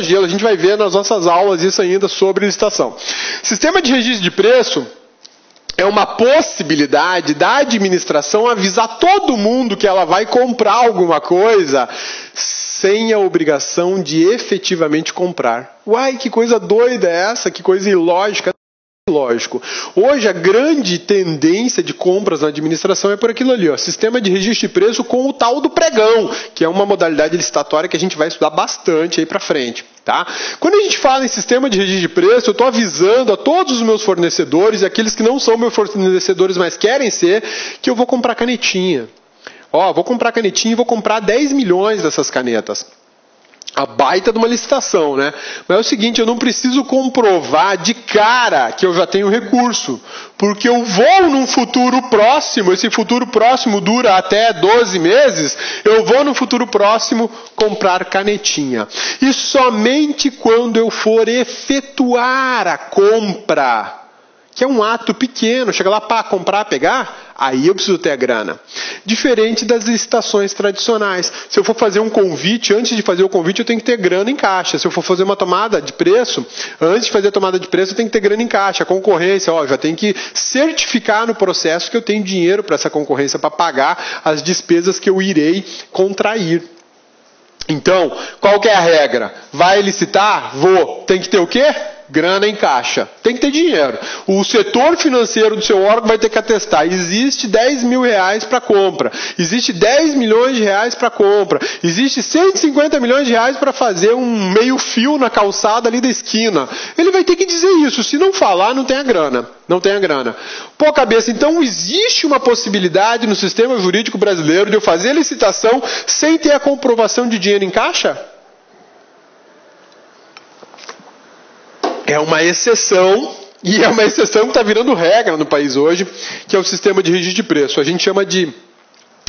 gelo. A gente vai ver nas nossas aulas isso ainda sobre licitação. Sistema de Registro de Preço é uma possibilidade da administração avisar todo mundo que ela vai comprar alguma coisa sem a obrigação de efetivamente comprar. Uai, que coisa doida é essa? Que coisa ilógica. Lógico. Hoje a grande tendência de compras na administração é por aquilo ali, ó, sistema de registro de preço com o tal do pregão, que é uma modalidade licitatória que a gente vai estudar bastante aí para frente, tá? Quando a gente fala em sistema de registro de preço, eu estou avisando a todos os meus fornecedores e aqueles que não são meus fornecedores, mas querem ser, que eu vou comprar canetinha. Ó, vou comprar canetinha e vou comprar 10 milhões dessas canetas. A baita de uma licitação, né? Mas é o seguinte, eu não preciso comprovar de cara que eu já tenho recurso, porque eu vou num futuro próximo, esse futuro próximo dura até 12 meses, eu vou no futuro próximo comprar canetinha. E somente quando eu for efetuar a compra, que é um ato pequeno, chega lá para comprar, pegar, aí eu preciso ter a grana. Diferente das licitações tradicionais. Se eu for fazer um convite, antes de fazer o convite eu tenho que ter grana em caixa. Se eu for fazer uma tomada de preço, antes de fazer a tomada de preço eu tenho que ter grana em caixa. A concorrência, ó, já tem que certificar no processo que eu tenho dinheiro para essa concorrência, para pagar as despesas que eu irei contrair. Então, qual que é a regra? Vai licitar? Vou. Tem que ter o quê? Grana em caixa. Tem que ter dinheiro. O setor financeiro do seu órgão vai ter que atestar. Existe 10 mil reais para compra. Existe 10 milhões de reais para compra. Existe 150 milhões de reais para fazer um meio fio na calçada ali da esquina. Ele vai ter que dizer isso. Se não falar, não tem a grana. Não tem a grana. Pô, cabeça, então existe uma possibilidade no sistema jurídico brasileiro de eu fazer a licitação sem ter a comprovação de dinheiro em caixa? É uma exceção, e é uma exceção que está virando regra no país hoje, que é o sistema de registro de preço. A gente chama de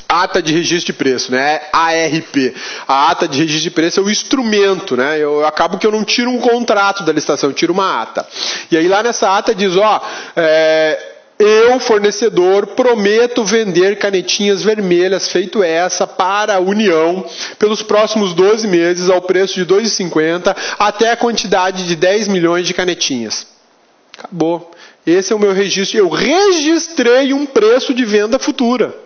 ata de registro de preço, né? ARP. A ata de registro de preço é o instrumento, né? Eu acabo que eu não tiro um contrato da licitação, eu tiro uma ata. E aí lá nessa ata diz, ó, eu, fornecedor, prometo vender canetinhas vermelhas feito essa para a União pelos próximos 12 meses ao preço de R$ 2,50 até a quantidade de 10 milhões de canetinhas. Acabou. Esse é o meu registro. Eu registrei um preço de venda futura.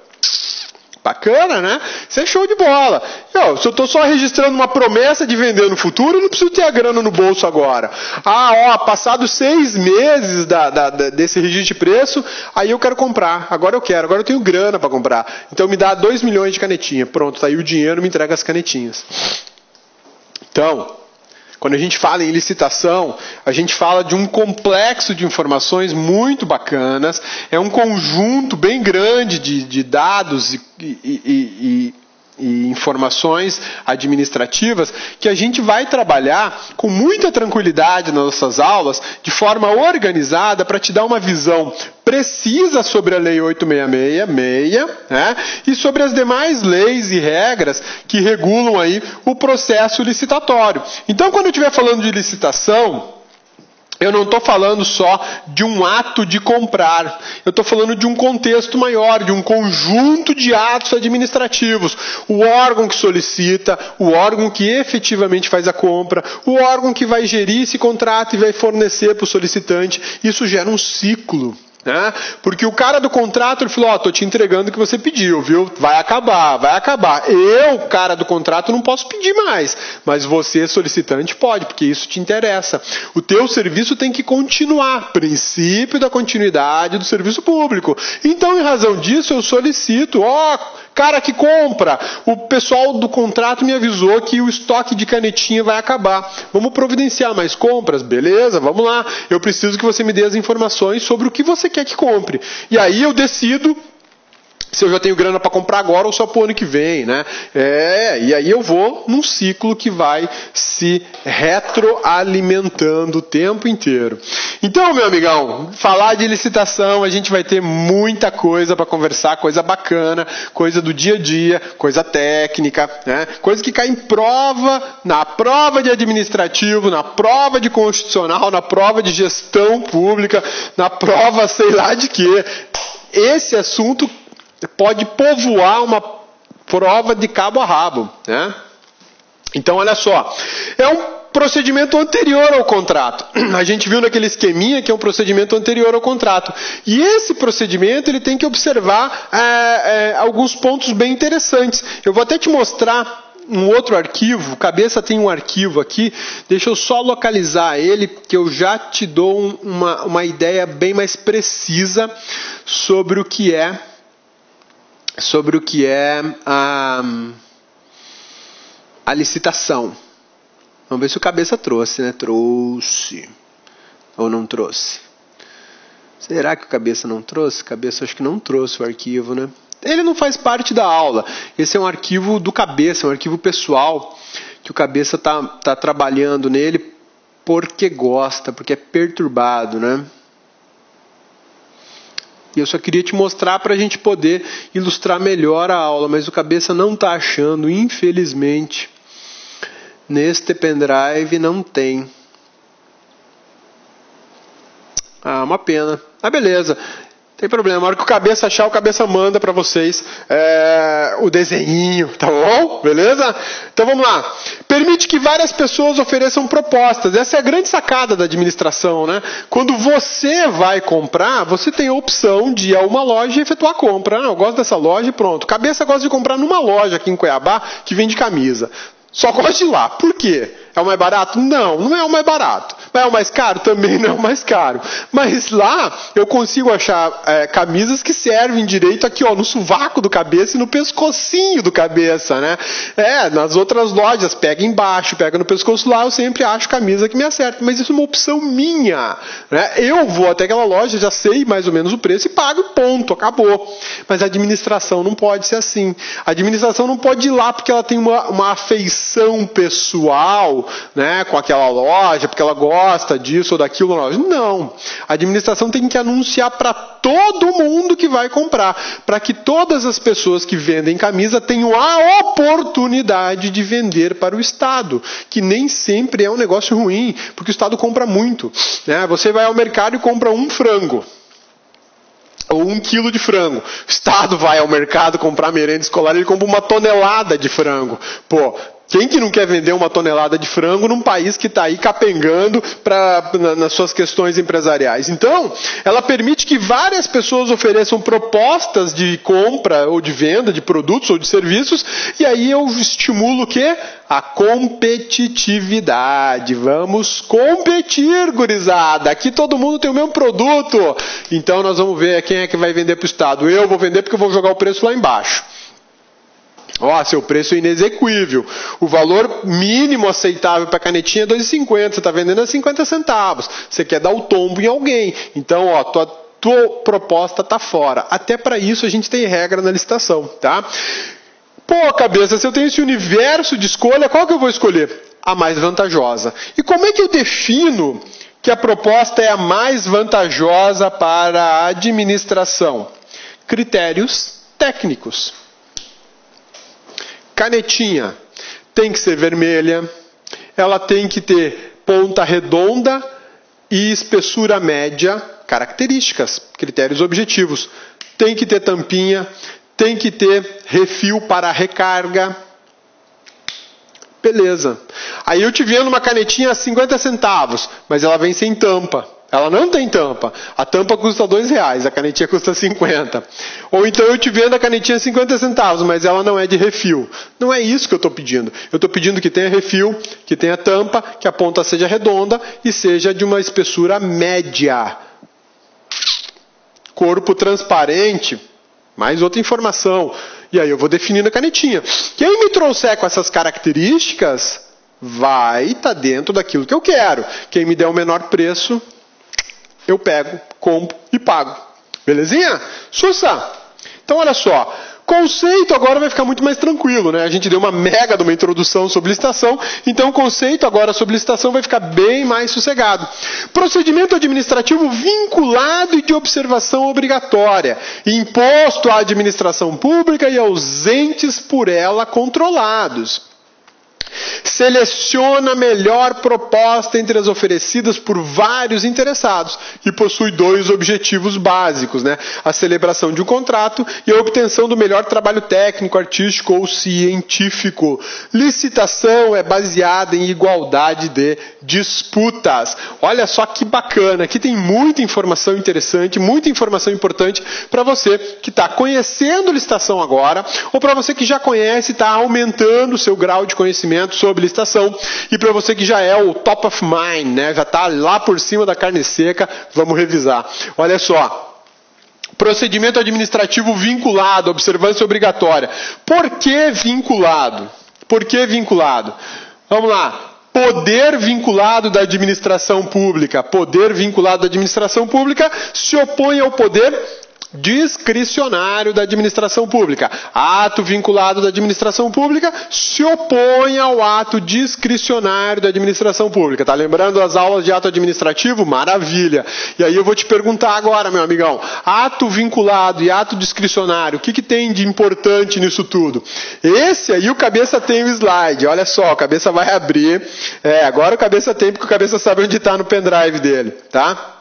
Bacana, né? Isso é show de bola. Se eu estou só registrando uma promessa de vender no futuro, eu não preciso ter a grana no bolso agora. Passados 6 meses desse registro de preço, aí eu quero comprar. Agora eu tenho grana para comprar. Então me dá 2 milhões de canetinha. Pronto, tá aí o dinheiro, me entrega as canetinhas. Então, quando a gente fala em licitação, a gente fala de um complexo de informações muito bacanas, é um conjunto bem grande de dados e informações administrativas que a gente vai trabalhar com muita tranquilidade nas nossas aulas, de forma organizada, para te dar uma visão precisa sobre a Lei 8.666, né, e sobre as demais leis e regras que regulam aí o processo licitatório. Então, quando eu estiver falando de licitação, eu não estou falando só de um ato de comprar, eu estou falando de um contexto maior, de um conjunto de atos administrativos. O órgão que solicita, o órgão que efetivamente faz a compra, o órgão que vai gerir esse contrato e vai fornecer para o solicitante. Isso gera um ciclo. Né? Porque o cara do contrato ele falou, estou te entregando o que você pediu, viu? Vai acabar. Eu, cara do contrato, não posso pedir mais, mas você, solicitante, pode, porque isso te interessa. O teu serviço tem que continuar, princípio da continuidade do serviço público. Então, em razão disso, eu solicito, cara que compra, o pessoal do contrato me avisou que o estoque de canetinha vai acabar. Vamos providenciar mais compras? Beleza, vamos lá. Eu preciso que você me dê as informações sobre o que você quer que compre. E aí eu decido se eu já tenho grana para comprar agora ou só para o ano que vem, né? E aí eu vou num ciclo que vai se retroalimentando o tempo inteiro. Então, meu amigão, falar de licitação, a gente vai ter muita coisa para conversar, coisa bacana, coisa do dia a dia, coisa técnica, né? Coisa que cai em prova, na prova de administrativo, na prova de constitucional, na prova de gestão pública, na prova sei lá de quê. Esse assunto pode povoar uma prova de cabo a rabo, né? Então, olha só, é um procedimento anterior ao contrato. A gente viu naquele esqueminha que é um procedimento anterior ao contrato. E esse procedimento ele tem que observar alguns pontos bem interessantes. Eu vou até te mostrar um outro arquivo. Cabeça tem um arquivo aqui. Deixa eu só localizar ele, que eu já te dou uma ideia bem mais precisa sobre o que é a licitação. Vamos ver se o Cabeça trouxe, né? Trouxe. Ou não trouxe? Será que o Cabeça não trouxe? Cabeça acho que não trouxe o arquivo, né? Ele não faz parte da aula. Esse é um arquivo do Cabeça, um arquivo pessoal, que o Cabeça tá trabalhando nele porque gosta, porque é perturbado, né? E eu só queria te mostrar para a gente poder ilustrar melhor a aula, mas o Cabeça não está achando, infelizmente. Neste pendrive não tem. Uma pena. Beleza. Tem problema. Na hora que o Cabeça achar, o Cabeça manda para vocês o desenhinho, tá bom? Beleza? Então vamos lá. Permite que várias pessoas ofereçam propostas. Essa é a grande sacada da administração, né? Quando você vai comprar, você tem a opção de ir a uma loja e efetuar a compra. Eu gosto dessa loja e pronto. Cabeça gosta de comprar numa loja aqui em Cuiabá que vende camisa. Só gosto de ir lá. Por quê? É o mais barato? Não, não é o mais barato. Mas é o mais caro? Também não é o mais caro. Mas lá eu consigo achar camisas que servem direito aqui, no sovaco do Cabeça e no pescocinho do Cabeça, né? Nas outras lojas, pega embaixo, pega no pescoço lá, eu sempre acho camisa que me acerta. Mas isso é uma opção minha, né? Eu vou até aquela loja, já sei mais ou menos o preço e pago, ponto, acabou. Mas a administração não pode ser assim. A administração não pode ir lá porque ela tem uma afeição pessoal, né, com aquela loja, porque ela gosta disso ou daquilo na loja. Não. A administração tem que anunciar para todo mundo que vai comprar, para que todas as pessoas que vendem camisa tenham a oportunidade de vender para o Estado, que nem sempre é um negócio ruim, porque o Estado compra muito, né? Você vai ao mercado e compra um frango. ou 1 quilo de frango. O Estado vai ao mercado comprar merenda escolar, ele compra 1 tonelada de frango. Pô, quem que não quer vender 1 tonelada de frango num país que está aí capengando nas suas questões empresariais? Então, ela permite que várias pessoas ofereçam propostas de compra ou de venda de produtos ou de serviços, e aí eu estimulo o quê? A competitividade. Vamos competir, gurizada. Aqui todo mundo tem o mesmo produto. Então nós vamos ver quem é que vai vender para o Estado. Eu vou vender porque eu vou jogar o preço lá embaixo. Ó, seu preço é inexequível. O valor mínimo aceitável para a canetinha é R$ 2,50. Você está vendendo a 50 centavos. Você quer dar o tombo em alguém. Então, ó, tua proposta está fora. Até para isso a gente tem regra na licitação, tá? Pô, cabeça, se eu tenho esse universo de escolha, qual que eu vou escolher? A mais vantajosa. E como é que eu defino que a proposta é a mais vantajosa para a administração? Critérios técnicos. Canetinha tem que ser vermelha, ela tem que ter ponta redonda e espessura média, características, critérios objetivos. Tem que ter tampinha, tem que ter refil para recarga. Beleza. Aí eu te vendo uma canetinha a 50 centavos, mas ela vem sem tampa. Ela não tem tampa. A tampa custa R$2, a canetinha custa 50. Ou então eu te vendo a canetinha a 50 centavos, mas ela não é de refil. Não é isso que eu estou pedindo. Eu estou pedindo que tenha refil, que tenha tampa, que a ponta seja redonda e seja de uma espessura média. Corpo transparente, mais outra informação. E aí eu vou definindo a canetinha. Quem me trouxer com essas características vai estar dentro daquilo que eu quero. Quem me der o menor preço, eu pego, compro e pago. Belezinha? Sussa! Então olha só, conceito agora vai ficar muito mais tranquilo, né? A gente deu uma mega de uma introdução sobre licitação, então o conceito agora sobre licitação vai ficar bem mais sossegado. Procedimento administrativo vinculado e de observação obrigatória, imposto à administração pública e aos entes por ela controlados. Seleciona a melhor proposta entre as oferecidas por vários interessados e possui 2 objetivos básicos, né? A celebração de um contrato e a obtenção do melhor trabalho técnico, artístico ou científico. Licitação é baseada em igualdade de disputas. Olha só que bacana, aqui tem muita informação interessante, muita informação importante para você que está conhecendo licitação agora ou para você que já conhece e está aumentando o seu grau de conhecimento sobre licitação, e para você que já é o top of mind, né? Já está lá por cima da carne seca, vamos revisar. Olha só, procedimento administrativo vinculado, observância obrigatória. Por que vinculado? Por que vinculado? Vamos lá. Poder vinculado da administração pública. Poder vinculado da administração pública se opõe ao poder discricionário da administração pública. Ato vinculado da administração pública se opõe ao ato discricionário da administração pública. Tá lembrando as aulas de ato administrativo? Maravilha! E aí eu vou te perguntar agora, meu amigão, ato vinculado e ato discricionário, o que tem de importante nisso tudo? Esse aí o cabeça tem o slide, olha só, o cabeça vai abrir. Agora o cabeça tem, porque o cabeça sabe onde está no pendrive dele, tá?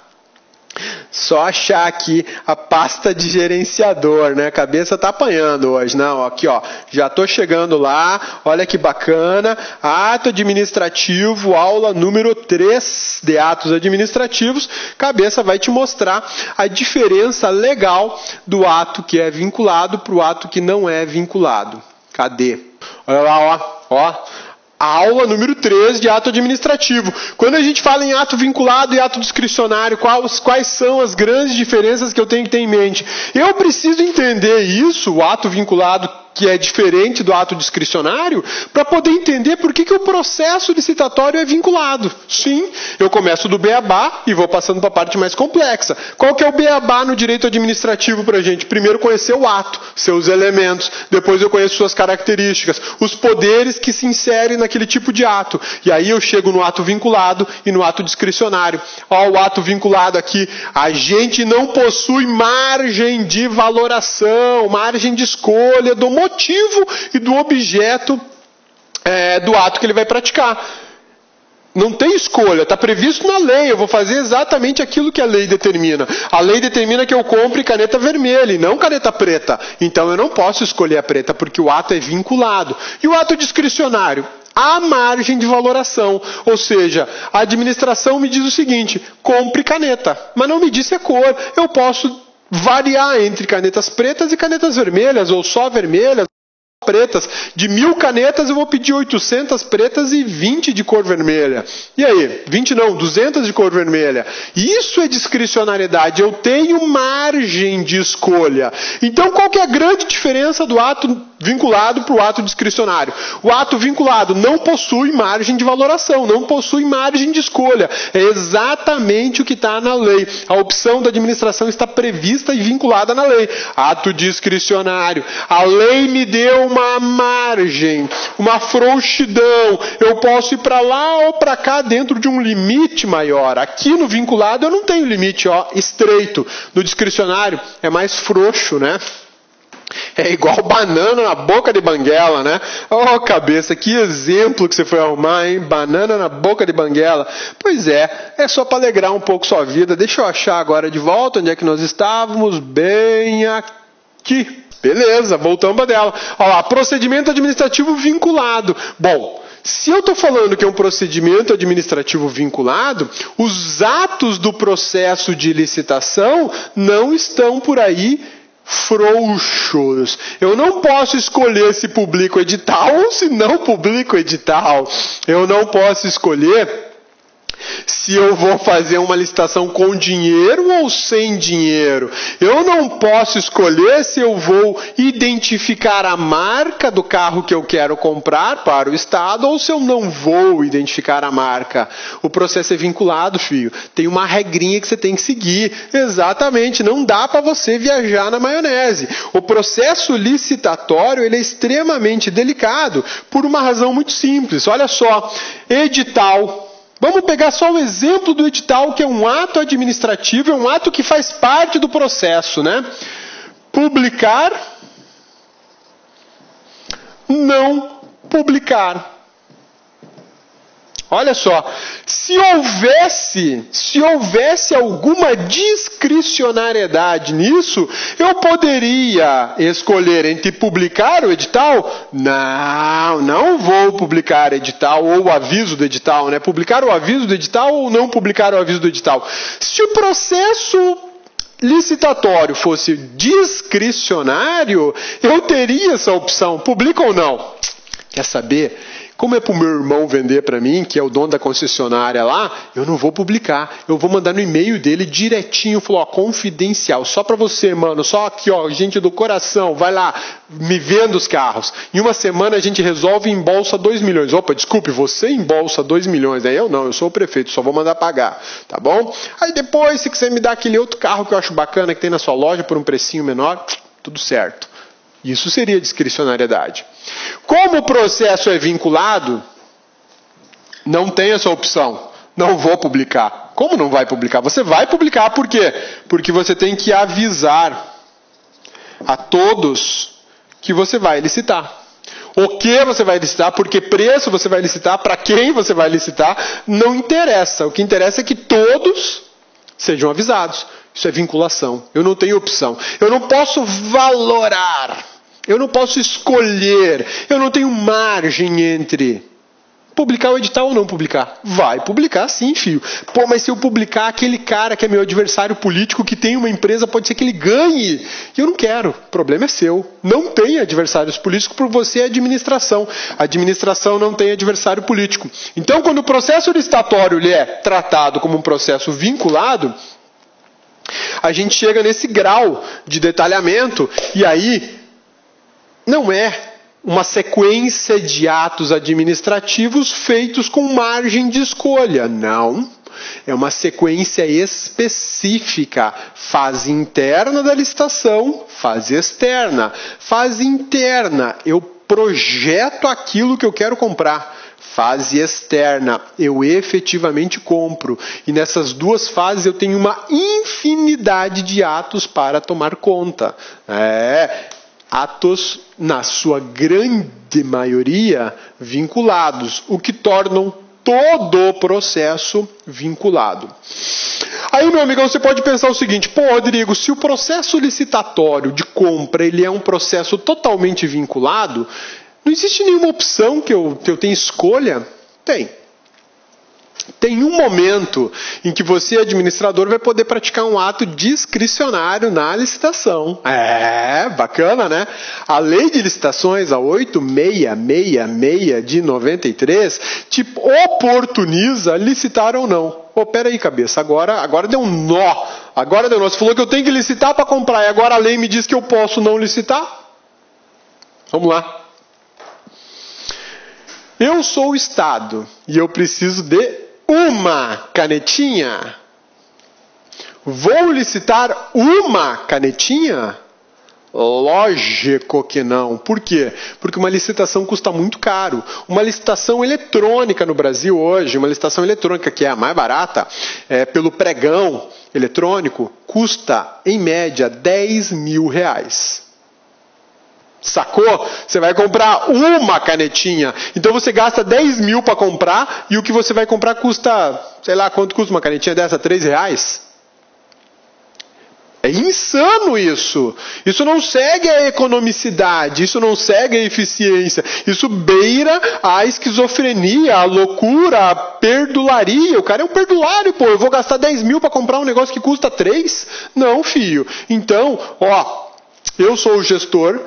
Só achar aqui a pasta de gerenciador, né? A cabeça tá apanhando hoje. Não, aqui ó, já tô chegando lá, olha que bacana. Ato administrativo, aula número 3 de atos administrativos. Cabeça vai te mostrar a diferença legal do ato que é vinculado para o ato que não é vinculado. Cadê? Olha lá, ó. Aula número 3 de ato administrativo. Quando a gente fala em ato vinculado e ato discricionário, quais são as grandes diferenças que eu tenho que ter em mente? Eu preciso entender isso, o ato vinculado, que é diferente do ato discricionário, para poder entender por que o processo licitatório é vinculado. Sim, eu começo do beabá e vou passando para a parte mais complexa. Qual que é o beabá no direito administrativo para a gente? Primeiro conhecer o ato, seus elementos, depois eu conheço suas características, os poderes que se inserem naquele tipo de ato. E aí eu chego no ato vinculado e no ato discricionário. Ó, o ato vinculado aqui, a gente não possui margem de valoração, margem de escolha do motivo e do objeto do ato que ele vai praticar. Não tem escolha, está previsto na lei, eu vou fazer exatamente aquilo que a lei determina. A lei determina que eu compre caneta vermelha e não caneta preta. Então eu não posso escolher a preta, porque o ato é vinculado. E o ato discricionário? Há margem de valoração. Ou seja, a administração me diz o seguinte, compre caneta, mas não me disse a cor. Eu posso variar entre canetas pretas e canetas vermelhas, ou só vermelhas, pretas. De 1000 canetas eu vou pedir 800 pretas e 20 de cor vermelha. E aí? 20 não, 200 de cor vermelha. Isso é discricionariedade. Eu tenho margem de escolha. Então qual que é a grande diferença do ato vinculado para o ato discricionário? O ato vinculado não possui margem de valoração, não possui margem de escolha. É exatamente o que está na lei. A opção da administração está prevista e vinculada na lei. Ato discricionário. A lei me deu uma margem, uma frouxidão. Eu posso ir para lá ou para cá dentro de um limite maior. Aqui no vinculado eu não tenho limite estreito. No discricionário é mais frouxo, né? É igual banana na boca de banguela, né? Oh, cabeça, que exemplo que você foi arrumar, hein? Banana na boca de banguela. Pois é só para alegrar um pouco sua vida. Deixa eu achar agora de volta onde é que nós estávamos. Bem aqui. Beleza, voltamos para dela. Olha lá, procedimento administrativo vinculado. Bom, se eu estou falando que é um procedimento administrativo vinculado, os atos do processo de licitação não estão por aí frouxos. Eu não posso escolher se publico edital ou se não publico edital. Eu não posso escolher se eu vou fazer uma licitação com dinheiro ou sem dinheiro. Eu não posso escolher se eu vou identificar a marca do carro que eu quero comprar para o Estado ou se eu não vou identificar a marca. O processo é vinculado, filho. Tem uma regrinha que você tem que seguir. Exatamente. Não dá para você viajar na maionese. O processo licitatório ele é extremamente delicado por uma razão muito simples. Olha só. Edital. Vamos pegar só o exemplo do edital, que é um ato administrativo, é um ato que faz parte do processo, né? Publicar, não publicar. Olha só, se houvesse alguma discricionariedade nisso, eu poderia escolher entre publicar o edital? Não vou publicar edital ou o aviso do edital, né? Publicar o aviso do edital ou não publicar o aviso do edital. Se o processo licitatório fosse discricionário, eu teria essa opção, publica ou não. Quer saber? Como é para o meu irmão vender para mim, que é o dono da concessionária lá, eu não vou publicar. Eu vou mandar no e-mail dele direitinho, falou, confidencial, só para você, mano, só aqui, gente do coração, vai lá, me venda os carros. Em uma semana a gente resolve e embolsa 2 milhões. Opa, desculpe, você embolsa 2 milhões. Aí eu não, eu sou o prefeito, só vou mandar pagar, tá bom? Aí depois, se quiser me dar aquele outro carro que eu acho bacana, que tem na sua loja por um precinho menor, tudo certo. Isso seria discricionariedade. Como o processo é vinculado, não tem essa opção. Não vou publicar. Como não vai publicar? Você vai publicar, por quê? Porque você tem que avisar a todos que você vai licitar. O que você vai licitar, por que preço você vai licitar, para quem você vai licitar, não interessa. O que interessa é que todos sejam avisados. Isso é vinculação. Eu não tenho opção. Eu não posso valorar. Eu não posso escolher. Eu não tenho margem entre publicar o edital ou não publicar. Vai publicar sim, filho. Pô, mas se eu publicar aquele cara que é meu adversário político, que tem uma empresa, pode ser que ele ganhe. E eu não quero. O problema é seu. Não tem adversários políticos, porque você é administração. A administração não tem adversário político. Então, quando o processo licitatório ele é tratado como um processo vinculado, a gente chega nesse grau de detalhamento e aí não é uma sequência de atos administrativos feitos com margem de escolha. Não. É uma sequência específica. Fase interna da licitação, fase externa. Fase interna, eu projeto aquilo que eu quero comprar. Fase externa, eu efetivamente compro. E nessas duas fases eu tenho uma infinidade de atos para tomar conta. Atos, na sua grande maioria, vinculados, o que tornam todo o processo vinculado. Aí, meu amigão, você pode pensar o seguinte: pô, Rodrigo, se o processo licitatório de compra ele é um processo totalmente vinculado, não existe nenhuma opção que eu tenha escolha? Tem um momento em que você, administrador, vai poder praticar um ato discricionário na licitação. Bacana, né? A lei de licitações, a 8666 de 93, te oportuniza licitar ou não. Pô, peraí, cabeça, agora deu um nó. Agora deu um nó. Você falou que eu tenho que licitar para comprar, e agora a lei me diz que eu posso não licitar? Vamos lá. Eu sou o Estado e eu preciso de uma canetinha. Vou licitar uma canetinha? Lógico que não. Por quê? Porque uma licitação custa muito caro. Uma licitação eletrônica no Brasil hoje, uma licitação eletrônica que é a mais barata, pelo pregão eletrônico, custa em média R$10.000. Sacou? Você vai comprar uma canetinha. Então você gasta 10 mil para comprar e o que você vai comprar custa, sei lá, quanto custa uma canetinha dessa? R$3? É insano isso. Isso não segue a economicidade, isso não segue a eficiência. Isso beira a esquizofrenia, a loucura, a perdularia. O cara é um perdulário, pô. Eu vou gastar 10 mil para comprar um negócio que custa 3? Não, filho. Então, eu sou o gestor.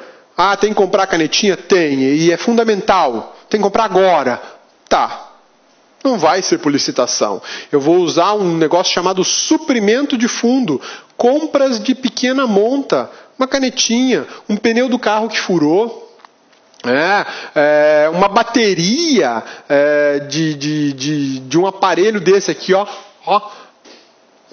Tem que comprar canetinha? Tem, e é fundamental. Tem que comprar agora. Tá. Não vai ser por licitação. Eu vou usar um negócio chamado suprimento de fundo. Compras de pequena monta. Uma canetinha, um pneu do carro que furou. Uma bateria de um aparelho desse aqui, ó.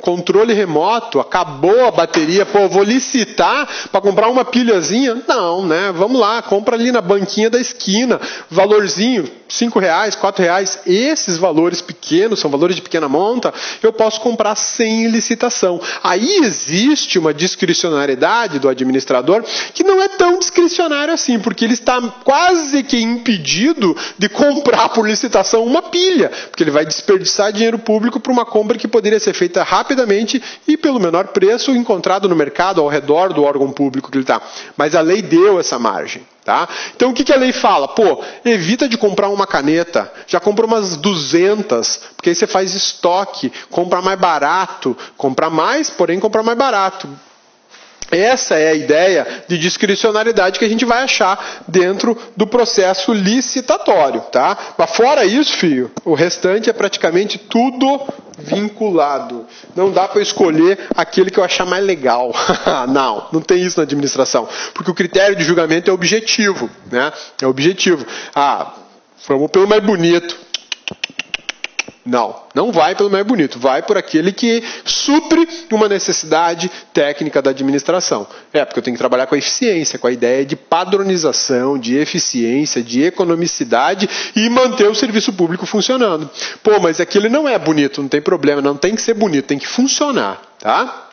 Controle remoto, acabou a bateria, pô, vou licitar para comprar uma pilhazinha? Não, né? Vamos lá, compra ali na banquinha da esquina, valorzinho, R$5, R$4, esses valores pequenos, são valores de pequena monta, eu posso comprar sem licitação. Aí existe uma discricionariedade do administrador que não é tão discricionário assim, porque ele está quase que impedido de comprar por licitação uma pilha, porque ele vai desperdiçar dinheiro público para uma compra que poderia ser feita rapidamente e pelo menor preço encontrado no mercado ao redor do órgão público que ele está. Mas a lei deu essa margem. Tá? Então o que a lei fala? Pô, evita de comprar uma caneta, já compra umas 200, porque aí você faz estoque, compra mais barato, compra mais, porém compra mais barato. Essa é a ideia de discricionariedade que a gente vai achar dentro do processo licitatório, tá? Mas fora isso, filho, o restante é praticamente tudo vinculado. Não dá para escolher aquele que eu achar mais legal. Não tem isso na administração. Porque o critério de julgamento é objetivo, né? É objetivo. Vamos pelo mais bonito. Não vai pelo mais bonito, vai por aquele que supre uma necessidade técnica da administração. Porque eu tenho que trabalhar com a eficiência, com a ideia de padronização, de eficiência, de economicidade e manter o serviço público funcionando. Pô, mas aquele não é bonito, não tem problema, não tem que ser bonito, tem que funcionar, tá?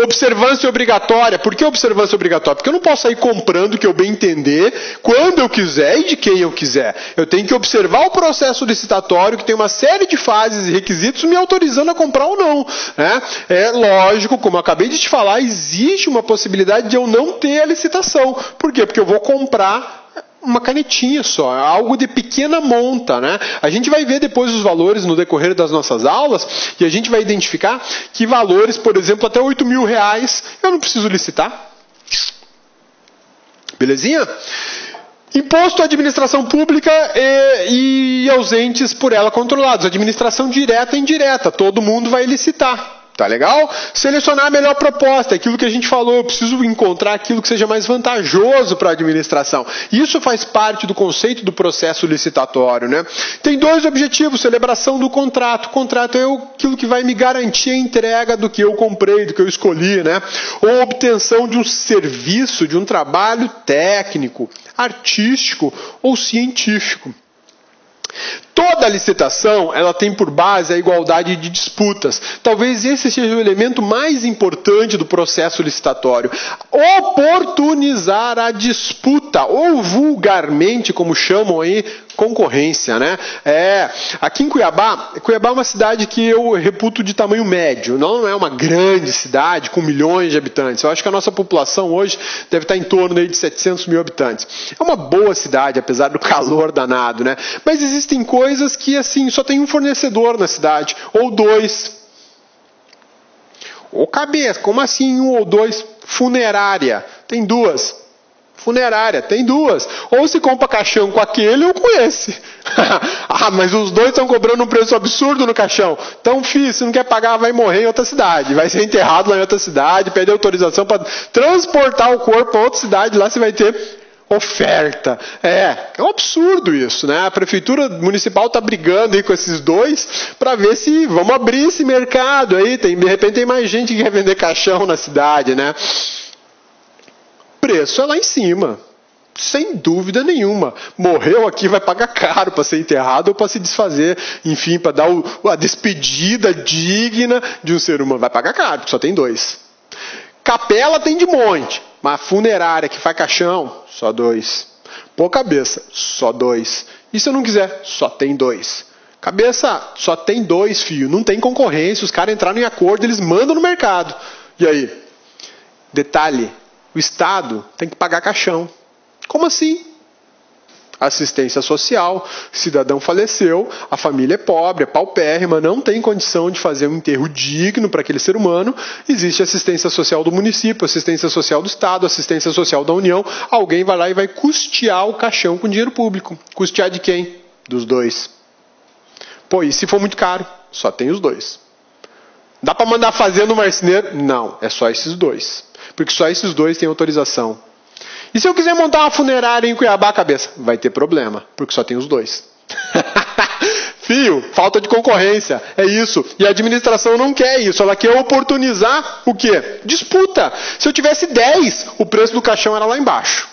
Observância obrigatória. Por que observância obrigatória? Porque eu não posso sair comprando o que eu bem entender, quando eu quiser e de quem eu quiser. Eu tenho que observar o processo licitatório, que tem uma série de fases e requisitos me autorizando a comprar ou não. Né? É lógico, como eu acabei de te falar, existe uma possibilidade de eu não ter a licitação. Por quê? Porque eu vou comprar uma canetinha só, algo de pequena monta, né? A gente vai ver depois os valores no decorrer das nossas aulas e a gente vai identificar que valores, por exemplo, até R$8.000 eu não preciso licitar. Belezinha? Imposto à administração pública e ausentes por ela controlados. Administração direta e indireta, todo mundo vai licitar. Tá legal? Selecionar a melhor proposta, aquilo que a gente falou, eu preciso encontrar aquilo que seja mais vantajoso para a administração. Isso faz parte do conceito do processo licitatório, né? Tem 2 objetivos, celebração do contrato. O contrato é aquilo que vai me garantir a entrega do que eu comprei, do que eu escolhi, né? Ou obtenção de um serviço, de um trabalho técnico, artístico ou científico. Toda licitação, ela tem por base a igualdade de disputas. Talvez esse seja o elemento mais importante do processo licitatório. Oportunizar a disputa, ou vulgarmente, como chamam aí, concorrência, né? Aqui em Cuiabá é uma cidade que eu reputo de tamanho médio, não é uma grande cidade com milhões de habitantes. Eu acho que a nossa população hoje deve estar em torno aí de 700 mil habitantes. É uma boa cidade, apesar do calor danado, né? Mas existem coisas que, assim, só tem um fornecedor na cidade, ou dois. Ô cabeça, como assim um ou dois? Funerária, tem duas. Funerária, tem duas. Ou se compra caixão com aquele ou com esse. Mas os dois estão cobrando um preço absurdo no caixão. Então, filho, se não quer pagar, vai morrer em outra cidade. Vai ser enterrado lá em outra cidade, pede autorização para transportar o corpo para outra cidade. Lá você vai ter oferta. É um absurdo isso, né? A prefeitura municipal está brigando aí com esses dois para ver se vamos abrir esse mercado aí. De repente tem mais gente que quer vender caixão na cidade, né? Preço é lá em cima, sem dúvida nenhuma. Morreu aqui, vai pagar caro para ser enterrado ou para se desfazer, enfim, para dar a despedida digna de um ser humano. Vai pagar caro, porque só tem dois. Capela tem de monte, mas funerária que faz caixão, só dois. Pô, cabeça, só dois. E se eu não quiser? Só tem dois. Cabeça, só tem dois, filho. Não tem concorrência, os caras entraram em acordo, eles mandam no mercado. E aí? Detalhe. O Estado tem que pagar caixão. Como assim? Assistência social, cidadão faleceu, a família é pobre, é paupérrima, não tem condição de fazer um enterro digno para aquele ser humano. Existe assistência social do município, assistência social do Estado, assistência social da União. Alguém vai lá e vai custear o caixão com dinheiro público. Custear de quem? Dos dois. Pô, e se for muito caro? Só tem os dois. Dá para mandar fazer no marceneiro? Não, é só esses dois. Porque só esses dois têm autorização. E se eu quiser montar uma funerária em Cuiabá, cabeça? Vai ter problema, porque só tem os dois. Fio, falta de concorrência, é isso. E a administração não quer isso, ela quer oportunizar o quê? Disputa. Se eu tivesse 10, o preço do caixão era lá embaixo.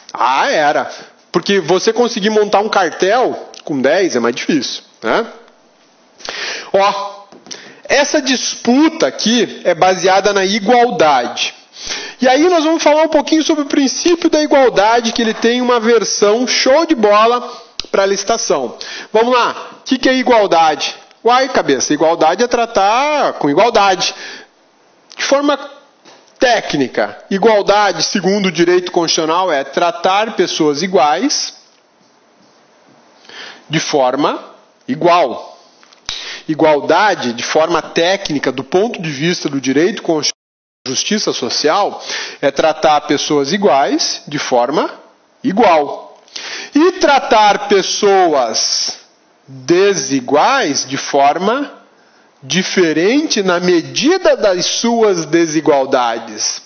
Era. Porque você conseguir montar um cartel com 10 é mais difícil, né? Essa disputa aqui é baseada na igualdade. E aí nós vamos falar um pouquinho sobre o princípio da igualdade, que ele tem uma versão show de bola para a licitação. Vamos lá, o que é igualdade? Cabeça, igualdade é tratar com igualdade. De forma técnica, igualdade, segundo o direito constitucional, é tratar pessoas iguais de forma igual. Igualdade, de forma técnica, do ponto de vista do direito constitucional, justiça social, é tratar pessoas iguais de forma igual. E tratar pessoas desiguais de forma diferente na medida das suas desigualdades.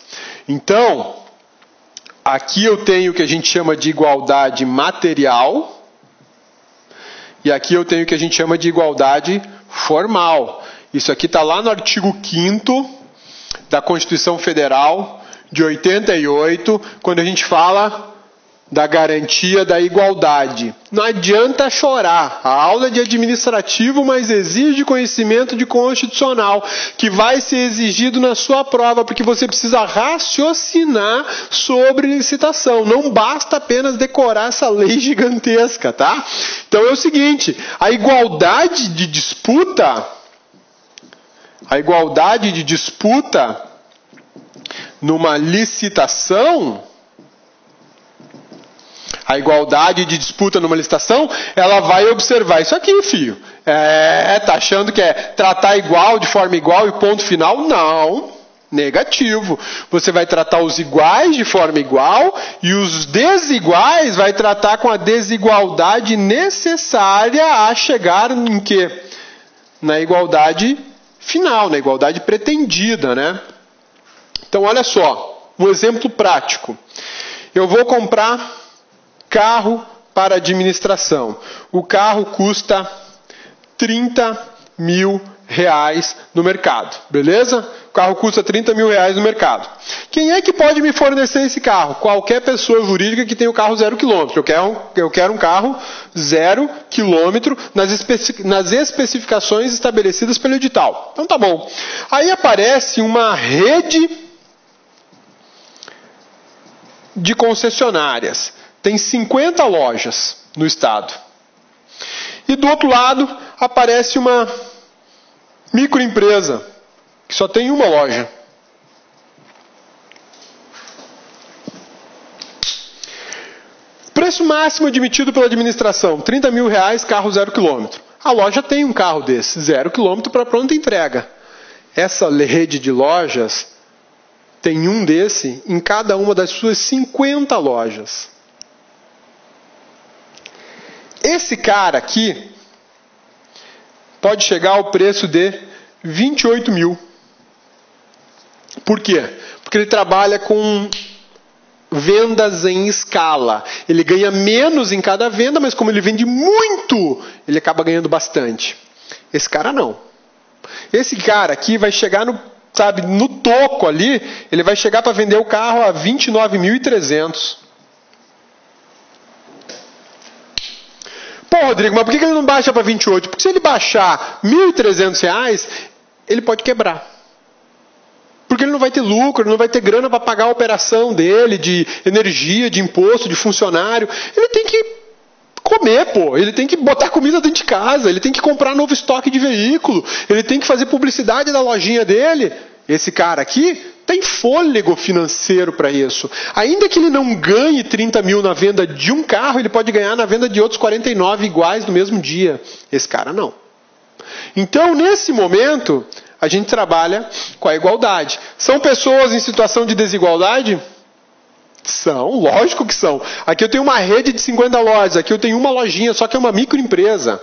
Então, aqui eu tenho o que a gente chama de igualdade material e aqui eu tenho o que a gente chama de igualdade formal. Isso aqui está lá no artigo 5º da Constituição Federal de 88, quando a gente fala da garantia da igualdade. Não adianta chorar. A aula é de administrativo, mas exige conhecimento de constitucional, que vai ser exigido na sua prova, porque você precisa raciocinar sobre licitação. Não basta apenas decorar essa lei gigantesca, tá? Então é o seguinte, a igualdade de disputa numa licitação, ela vai observar isso aqui, filho. Tá achando que é tratar igual, de forma igual e ponto final? Não, negativo. Você vai tratar os iguais de forma igual e os desiguais vai tratar com a desigualdade necessária a chegar em quê? Na igualdade final, na igualdade pretendida, né? Então, olha só, um exemplo prático. Eu vou comprar carro para administração. O carro custa R$30 mil. reais no mercado, beleza? O carro custa 30 mil reais no mercado. Quem é que pode me fornecer esse carro? Qualquer pessoa jurídica que tenha o carro 0 km. Eu quero um carro 0 km nas especificações estabelecidas pelo edital. Então tá bom. Aí aparece uma rede de concessionárias. Tem 50 lojas no estado. E do outro lado aparece uma microempresa que só tem uma loja. Preço máximo admitido pela administração, 30 mil reais, carro 0 km. A loja tem um carro desse, 0 km para pronta entrega. Essa rede de lojas tem um desse em cada uma das suas 50 lojas. Esse cara aqui pode chegar ao preço de 28 mil. Por quê? Porque ele trabalha com vendas em escala. Ele ganha menos em cada venda, mas como ele vende muito, ele acaba ganhando bastante. Esse cara não. Esse cara aqui vai chegar no toco ali, ele vai chegar para vender o carro a 29.300. Pô, Rodrigo, mas por que ele não baixa para 28? Porque se ele baixar R$1.300, ele pode quebrar. Porque ele não vai ter lucro, ele não vai ter grana para pagar a operação dele, de energia, de imposto, de funcionário. Ele tem que comer, pô. Ele tem que botar comida dentro de casa, ele tem que comprar novo estoque de veículo, ele tem que fazer publicidade da lojinha dele. Esse cara aqui tem fôlego financeiro para isso. Ainda que ele não ganhe 30 mil na venda de um carro, ele pode ganhar na venda de outros 49 iguais no mesmo dia. Esse cara não. Então, nesse momento, a gente trabalha com a igualdade. São pessoas em situação de desigualdade? São, lógico que são. Aqui eu tenho uma rede de 50 lojas, aqui eu tenho uma lojinha, só que é uma microempresa.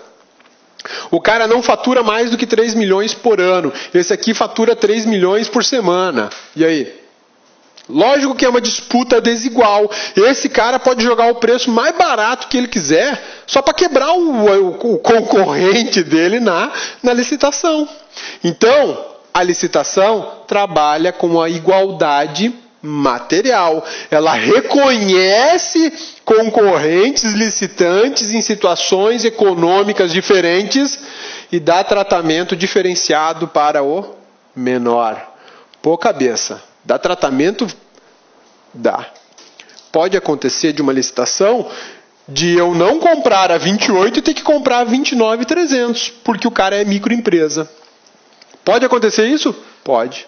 O cara não fatura mais do que 3 milhões por ano. Esse aqui fatura 3 milhões por semana. E aí? Lógico que é uma disputa desigual. Esse cara pode jogar o preço mais barato que ele quiser, só para quebrar o concorrente dele na licitação. Então, a licitação trabalha com a igualdade material. Ela reconhece concorrentes licitantes em situações econômicas diferentes e dá tratamento diferenciado para o menor. Pô, cabeça. Dá tratamento? Dá. Pode acontecer de uma licitação de eu não comprar a 28 e ter que comprar a 29.300, porque o cara é microempresa. Pode acontecer isso? Pode.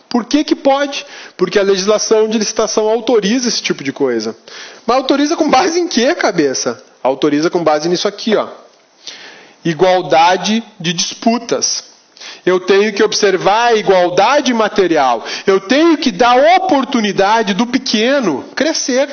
Por que pode? Porque a legislação de licitação autoriza esse tipo de coisa. Mas autoriza com base em quê, cabeça? Autoriza com base nisso aqui, ó. Igualdade de disputas. Eu tenho que observar a igualdade material. Eu tenho que dar oportunidade do pequeno crescer.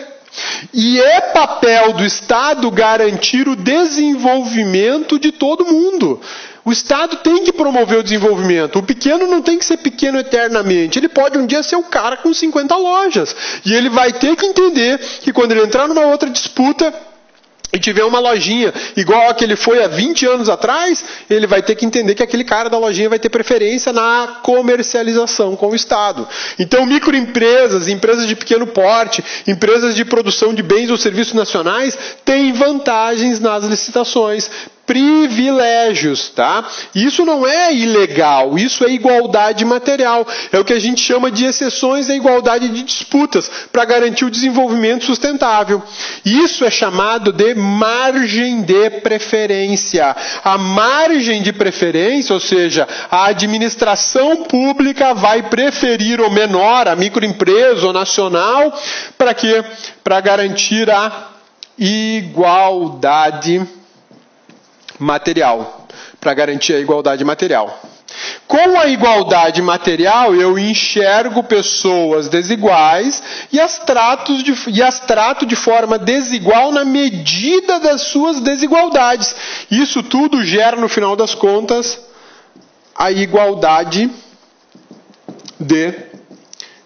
E é papel do Estado garantir o desenvolvimento de todo mundo. O Estado tem que promover o desenvolvimento. O pequeno não tem que ser pequeno eternamente. Ele pode um dia ser o cara com 50 lojas. E ele vai ter que entender que quando ele entrar numa outra disputa e tiver uma lojinha igual a que ele foi há 20 anos atrás, ele vai ter que entender que aquele cara da lojinha vai ter preferência na comercialização com o Estado. Então, microempresas, empresas de pequeno porte, empresas de produção de bens ou serviços nacionais têm vantagens nas licitações. Privilégios, tá? Isso não é ilegal, isso é igualdade material. É o que a gente chama de exceções à igualdade de disputas, para garantir o desenvolvimento sustentável. Isso é chamado de margem de preferência. A margem de preferência, ou seja, a administração pública vai preferir o menor, a microempresa ou nacional, para quê? Para garantir a igualdade material, para garantir a igualdade material. Com a igualdade material, eu enxergo pessoas desiguais e as trato de forma desigual na medida das suas desigualdades. Isso tudo gera, no final das contas, a igualdade de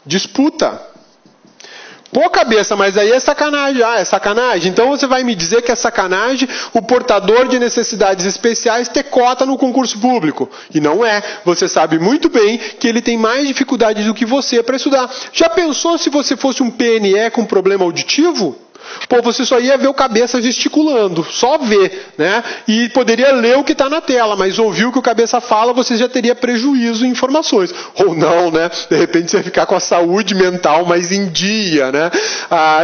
disputa. Pô, cabeça, mas aí é sacanagem. Ah, é sacanagem? Então você vai me dizer que é sacanagem o portador de necessidades especiais ter cota no concurso público. E não é. Você sabe muito bem que ele tem mais dificuldade do que você para estudar. Já pensou se você fosse um PNE com problema auditivo? Pô, você só ia ver o cabeça gesticulando, só ver, né? E poderia ler o que está na tela, mas ouvir o que o cabeça fala, você já teria prejuízo em informações. Ou não, né? De repente você ia ficar com a saúde mental mais em dia, né?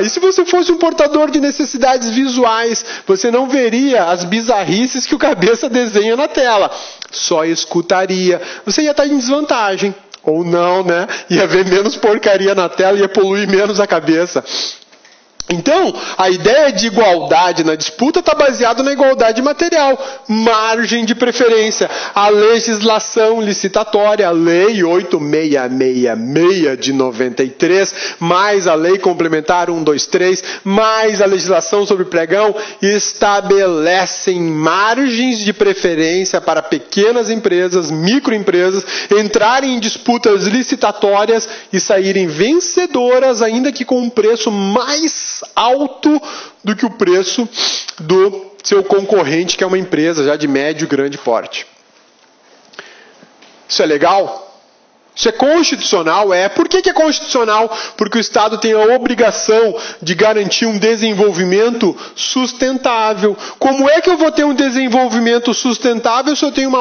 E se você fosse um portador de necessidades visuais, você não veria as bizarrices que o cabeça desenha na tela, só escutaria. Você ia estar em desvantagem. Ou não, né? Ia ver menos porcaria na tela e ia poluir menos a cabeça. Então, a ideia de igualdade na disputa está baseada na igualdade material, margem de preferência, a legislação licitatória, a Lei 8666 de 93, mais a Lei Complementar 123, mais a legislação sobre pregão, estabelecem margens de preferência para pequenas empresas, microempresas, entrarem em disputas licitatórias e saírem vencedoras, ainda que com um preço mais alto do que o preço do seu concorrente, que é uma empresa já de médio e grande porte. Isso é legal? Isso é constitucional? Por que é constitucional? Porque o Estado tem a obrigação de garantir um desenvolvimento sustentável. Como é que eu vou ter um desenvolvimento sustentável se eu tenho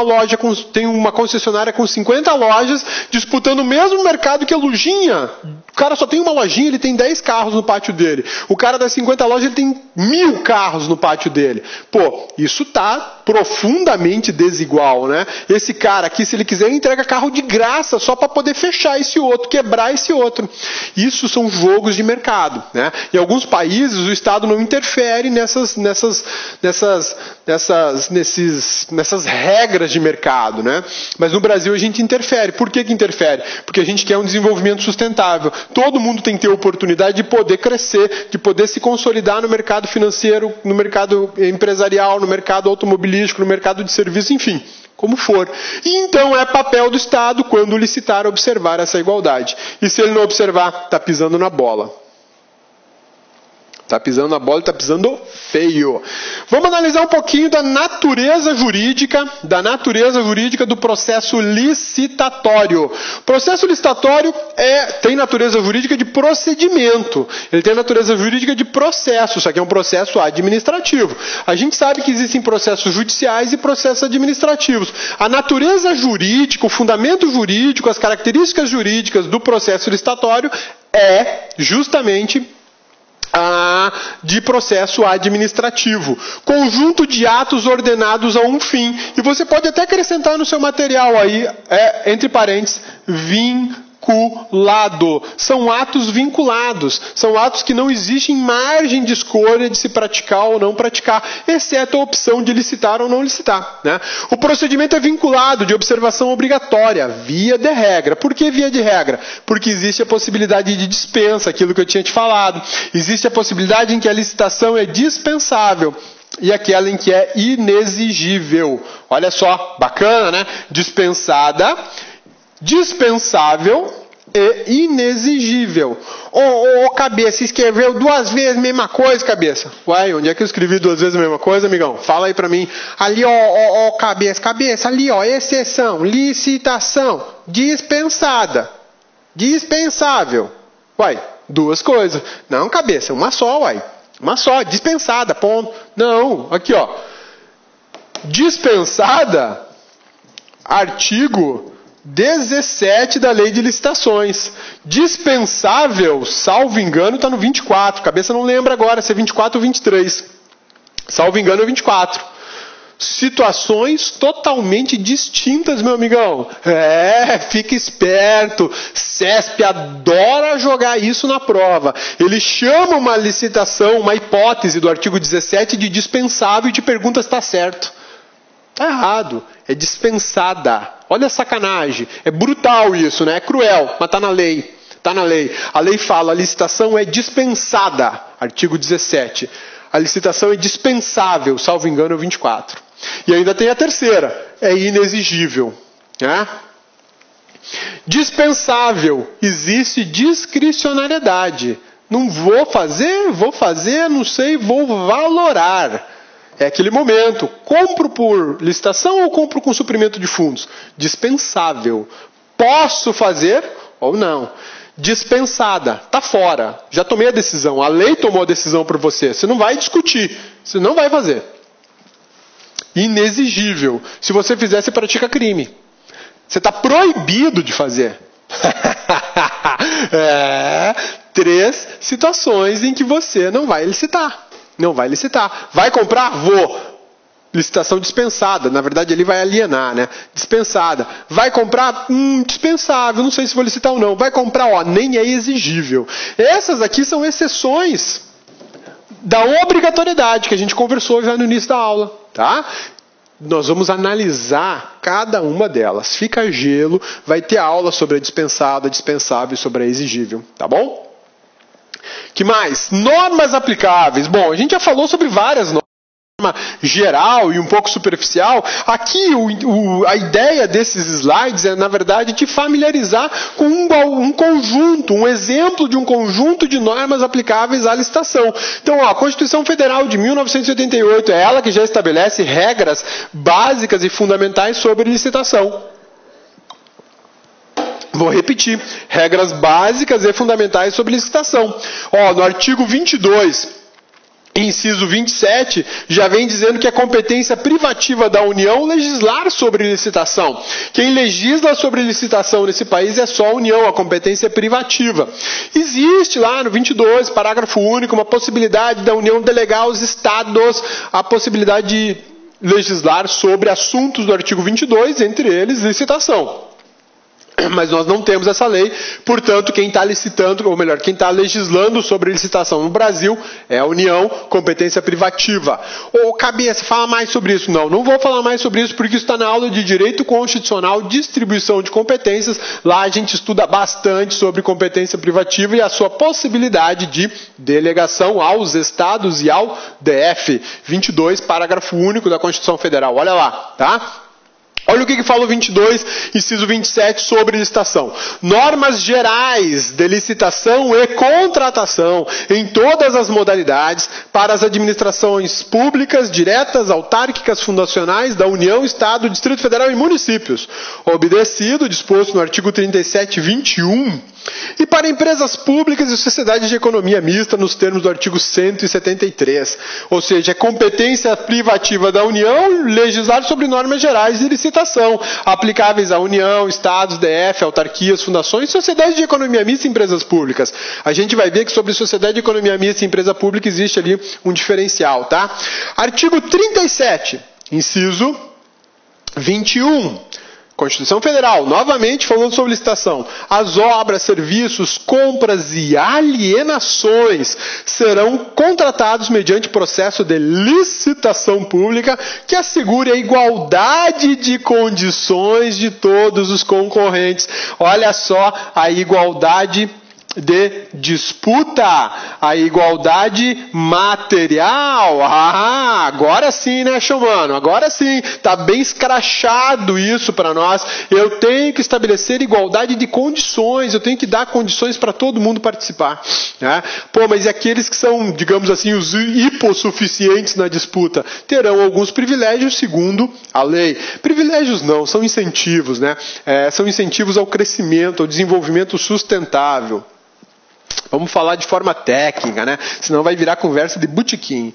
tenho uma concessionária com 50 lojas disputando o mesmo mercado que a Lujinha? O cara só tem uma lojinha, ele tem 10 carros no pátio dele. O cara das 50 lojas, ele tem 1000 carros no pátio dele. Pô, isso está profundamente desigual, né? Esse cara aqui, se ele quiser, ele entrega carro de graça só para poder fechar esse outro, quebrar esse outro. Isso são jogos de mercado, né? Em alguns países, o Estado não interfere nessas regras de mercado, né? Mas no Brasil a gente interfere. Por que interfere? Porque a gente quer um desenvolvimento sustentável. Todo mundo tem que ter oportunidade de poder crescer, de poder se consolidar no mercado financeiro, no mercado empresarial, no mercado automobilístico, no mercado de serviço, enfim, como for. E então é papel do Estado, quando licitar, observar essa igualdade. E se ele não observar, está pisando na bola. Está pisando na bola e está pisando feio. Vamos analisar um pouquinho da natureza jurídica do processo licitatório. O processo licitatório tem natureza jurídica de procedimento. Ele tem natureza jurídica de processo. Isso aqui é um processo administrativo. A gente sabe que existem processos judiciais e processos administrativos. A natureza jurídica, o fundamento jurídico, as características jurídicas do processo licitatório é justamente de processo administrativo. Conjunto de atos ordenados a um fim. E você pode até acrescentar no seu material aí, entre parênteses, vinculado. São atos vinculados. São atos que não existem margem de escolha de se praticar ou não praticar, exceto a opção de licitar ou não licitar, né? O procedimento é vinculado, de observação obrigatória, via de regra. Por que via de regra? Porque existe a possibilidade de dispensa, aquilo que eu tinha te falado. Existe a possibilidade em que a licitação é dispensável e aquela em que é inexigível. Olha só, bacana, né? Dispensada, dispensável e inexigível. Cabeça, escreveu 2 vezes a mesma coisa, cabeça. Uai, onde é que eu escrevi 2 vezes a mesma coisa, amigão? Fala aí pra mim. Ali, cabeça, ali, exceção, licitação, dispensada, dispensável. Uai, 2 coisas. Não, cabeça, uma só, uai. Uma só, dispensada, ponto. Não, aqui, dispensada, artigo 17 da Lei de Licitações. Dispensável, salvo engano, está no 24. Cabeça não lembra agora se é 24 ou 23. Salvo engano é 24. Situações totalmente distintas, meu amigão. Fica esperto. CESP adora jogar isso na prova. Ele chama uma licitação, uma hipótese do artigo 17 de dispensável e te pergunta se está certo. Está errado. É dispensada. Olha a sacanagem. É brutal isso, né? É cruel, mas está na lei. Está na lei. A lei fala, a licitação é dispensada. Artigo 17. A licitação é dispensável, salvo engano, é o 24. E ainda tem a terceira. É inexigível. Né? Dispensável. Existe discricionariedade. Não vou fazer, não sei, vou valorar. É aquele momento. Compro por licitação ou compro com suprimento de fundos? Dispensável. Posso fazer ou não? Dispensada. Está fora. Já tomei a decisão. A lei tomou a decisão por você. Você não vai discutir. Você não vai fazer. Inexigível. Se você fizer, você pratica crime. Você está proibido de fazer. 3 situações em que você não vai licitar. Não vai licitar. Vai comprar? Vou. Licitação dispensada. Na verdade, ele vai alienar, né? Dispensada. Vai comprar? Dispensável. Não sei se vou licitar ou não. Vai comprar? Nem é exigível. Essas aqui são exceções da obrigatoriedade que a gente conversou já no início da aula, tá? Nós vamos analisar cada uma delas. Fica a gelo. Vai ter aula sobre a dispensada, dispensável e sobre a exigível, tá bom? Que mais? Normas aplicáveis. Bom, a gente já falou sobre várias normas. Geral e um pouco superficial. Aqui a ideia desses slides é, na verdade, te familiarizar com um conjunto, um exemplo de um conjunto de normas aplicáveis à licitação. Então, a Constituição Federal de 1988 é ela que já estabelece regras básicas e fundamentais sobre licitação. Vou repetir. Regras básicas e fundamentais sobre licitação. No artigo 22, inciso 27, já vem dizendo que é competência privativa da União legislar sobre licitação. Quem legisla sobre licitação nesse país é só a União, a competência é privativa. Existe lá no 22, parágrafo único, uma possibilidade da União delegar aos estados a possibilidade de legislar sobre assuntos do artigo 22, entre eles licitação. Mas nós não temos essa lei, portanto, quem está licitando, ou melhor, quem está legislando sobre licitação no Brasil é a União, competência privativa. Cabeça, fala mais sobre isso. Não vou falar mais sobre isso, porque isso está na aula de Direito Constitucional, Distribuição de Competências. Lá a gente estuda bastante sobre competência privativa e a sua possibilidade de delegação aos estados e ao DF. 22, parágrafo único da Constituição Federal. Olha lá, tá? Olha o que fala o 22, inciso 27, sobre licitação. Normas gerais de licitação e contratação em todas as modalidades para as administrações públicas, diretas, autárquicas, fundacionais da União, Estado, Distrito Federal e municípios. Obedecido, disposto no artigo 37, 21. E para empresas públicas e sociedades de economia mista, nos termos do artigo 173. Ou seja, é competência privativa da União legislar sobre normas gerais de licitação, aplicáveis à União, Estados, DF, autarquias, fundações, sociedades de economia mista e empresas públicas. A gente vai ver que sobre sociedade de economia mista e empresa pública existe ali um diferencial, tá? Artigo 37, inciso 21. Constituição Federal, novamente falando sobre licitação. As obras, serviços, compras e alienações serão contratados mediante processo de licitação pública que assegure a igualdade de condições de todos os concorrentes. Olha só a igualdade de disputa, a igualdade material. Agora sim, né, Chamano? Agora sim, tá bem escrachado isso para nós. Eu tenho que estabelecer igualdade de condições, eu tenho que dar condições para todo mundo participar, né? Mas e aqueles que são, digamos assim, os hipossuficientes na disputa? Terão alguns privilégios segundo a lei. Privilégios não, são incentivos, né? São incentivos ao crescimento, ao desenvolvimento sustentável. Vamos falar de forma técnica, né? Senão vai virar conversa de botequim.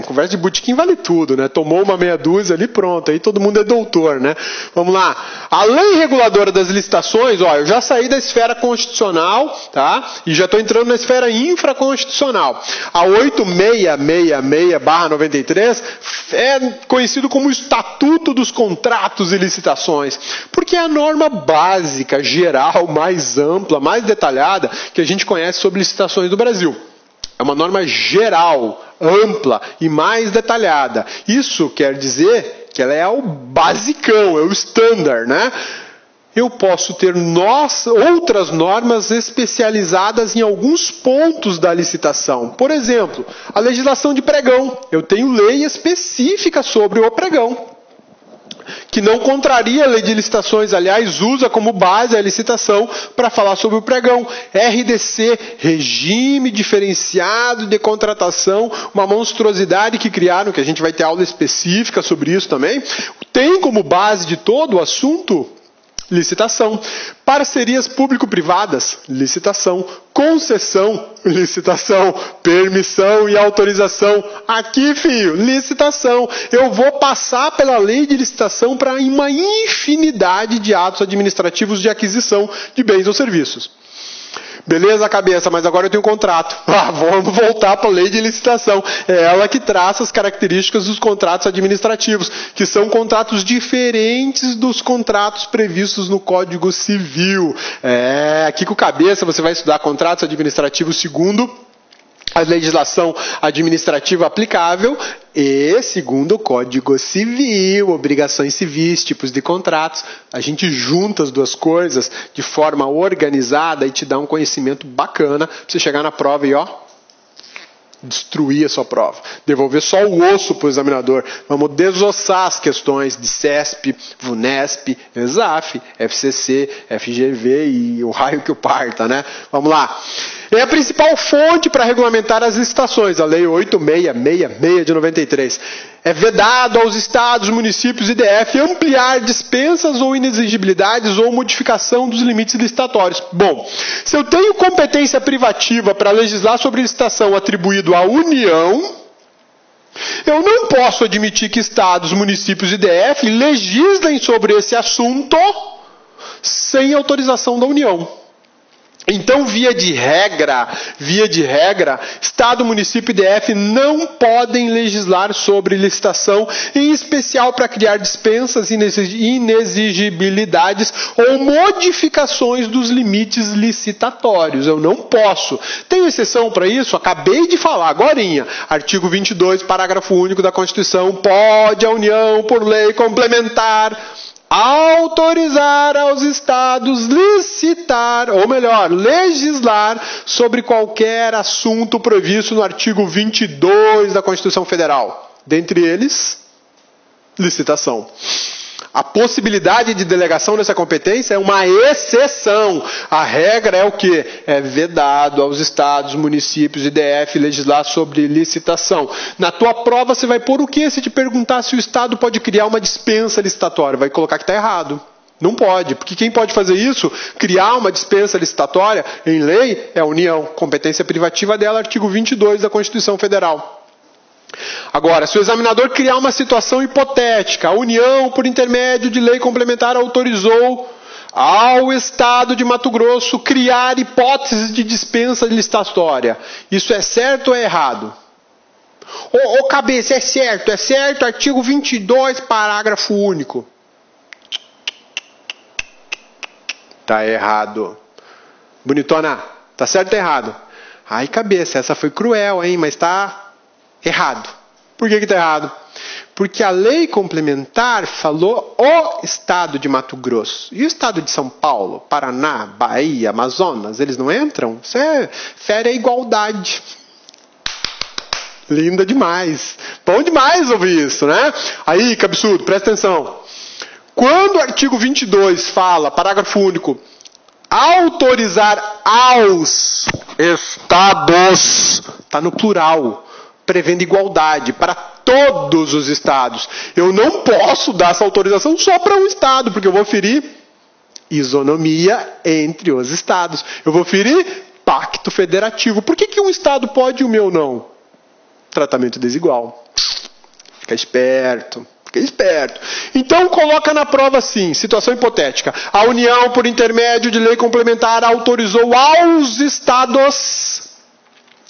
Conversa de botequim vale tudo, né? Tomou uma meia dúzia ali, pronto. Aí todo mundo é doutor, né? Vamos lá. A lei reguladora das licitações, eu já saí da esfera constitucional, tá? E já estou entrando na esfera infraconstitucional. A 8666/93 é conhecido como Estatuto dos Contratos e Licitações, porque é a norma básica, geral, mais ampla, mais detalhada que a gente conhece sobre licitações do Brasil. É uma norma geral, ampla e mais detalhada. Isso quer dizer que ela é o basicão, é o standard, né? Eu posso ter outras normas especializadas em alguns pontos da licitação. Por exemplo, a legislação de pregão. Eu tenho lei específica sobre o pregão, que não contraria a lei de licitações, aliás, usa como base a licitação para falar sobre o pregão. RDC, Regime Diferenciado de Contratação, uma monstruosidade que criaram, que a gente vai ter aula específica sobre isso também, tem como base de todo o assunto licitação. Parcerias público-privadas, licitação. Concessão, licitação. Permissão e autorização. Aqui, filho, licitação. Eu vou passar pela lei de licitação para uma infinidade de atos administrativos de aquisição de bens ou serviços. Beleza, cabeça, mas agora eu tenho um contrato. Vamos voltar para a lei de licitação. É ela que traça as características dos contratos administrativos, que são contratos diferentes dos contratos previstos no Código Civil. Aqui com cabeça você vai estudar contratos administrativos segundo a legislação administrativa aplicável e segundo o Código Civil, obrigações civis, tipos de contratos. A gente junta as duas coisas de forma organizada e te dá um conhecimento bacana para você chegar na prova e destruir a sua prova. Devolver só o osso para o examinador. Vamos desossar as questões de CESP, VUNESP, ESAF, FCC, FGV e o raio que o parta, né? Vamos lá. É a principal fonte para regulamentar as licitações, a Lei 8666 de 93. É vedado aos estados, municípios e DF ampliar dispensas ou inexigibilidades ou modificação dos limites licitatórios. Bom, se eu tenho competência privativa para legislar sobre licitação atribuído à União, eu não posso admitir que estados, municípios e DF legislem sobre esse assunto sem autorização da União. Então, via de regra, Estado, município e DF não podem legislar sobre licitação, em especial para criar dispensas, inexigibilidades ou modificações dos limites licitatórios. Eu não posso. Tem exceção para isso? Acabei de falar, agorinha. Artigo 22, parágrafo único da Constituição, pode a União, por lei complementar, autorizar aos estados licitar, ou melhor, legislar sobre qualquer assunto previsto no artigo 22 da Constituição Federal. Dentre eles, licitação. A possibilidade de delegação dessa competência é uma exceção. A regra é o quê? É vedado aos estados, municípios e DF legislar sobre licitação. Na tua prova você vai pôr o quê? Se te perguntar se o estado pode criar uma dispensa licitatória, vai colocar que está errado. Não pode, porque quem pode fazer isso, criar uma dispensa licitatória em lei, é a União. Competência privativa dela, artigo 22 da Constituição Federal. Agora, se o examinador criar uma situação hipotética, a União, por intermédio de lei complementar, autorizou ao Estado de Mato Grosso criar hipóteses de dispensa licitatória. Isso é certo ou é errado? Ô cabeça, é certo, artigo 22, parágrafo único. Tá errado. Bonitona, tá certo ou errado? Ai, cabeça, essa foi cruel, hein, mas tá errado. Por que está errado? Porque a lei complementar falou o Estado de Mato Grosso. E o Estado de São Paulo, Paraná, Bahia, Amazonas, eles não entram? Isso fere a igualdade. Linda demais. Bom demais ouvir isso, né? Aí, cabeçudo, presta atenção. Quando o artigo 22 fala, parágrafo único, autorizar aos estados, está no plural, prevendo igualdade para todos os estados. Eu não posso dar essa autorização só para um estado, porque eu vou ferir isonomia entre os estados. Eu vou ferir pacto federativo. Por que um estado pode e o meu não? Tratamento desigual. Fica esperto. Então, coloca na prova assim, situação hipotética. A União, por intermédio de lei complementar, autorizou aos estados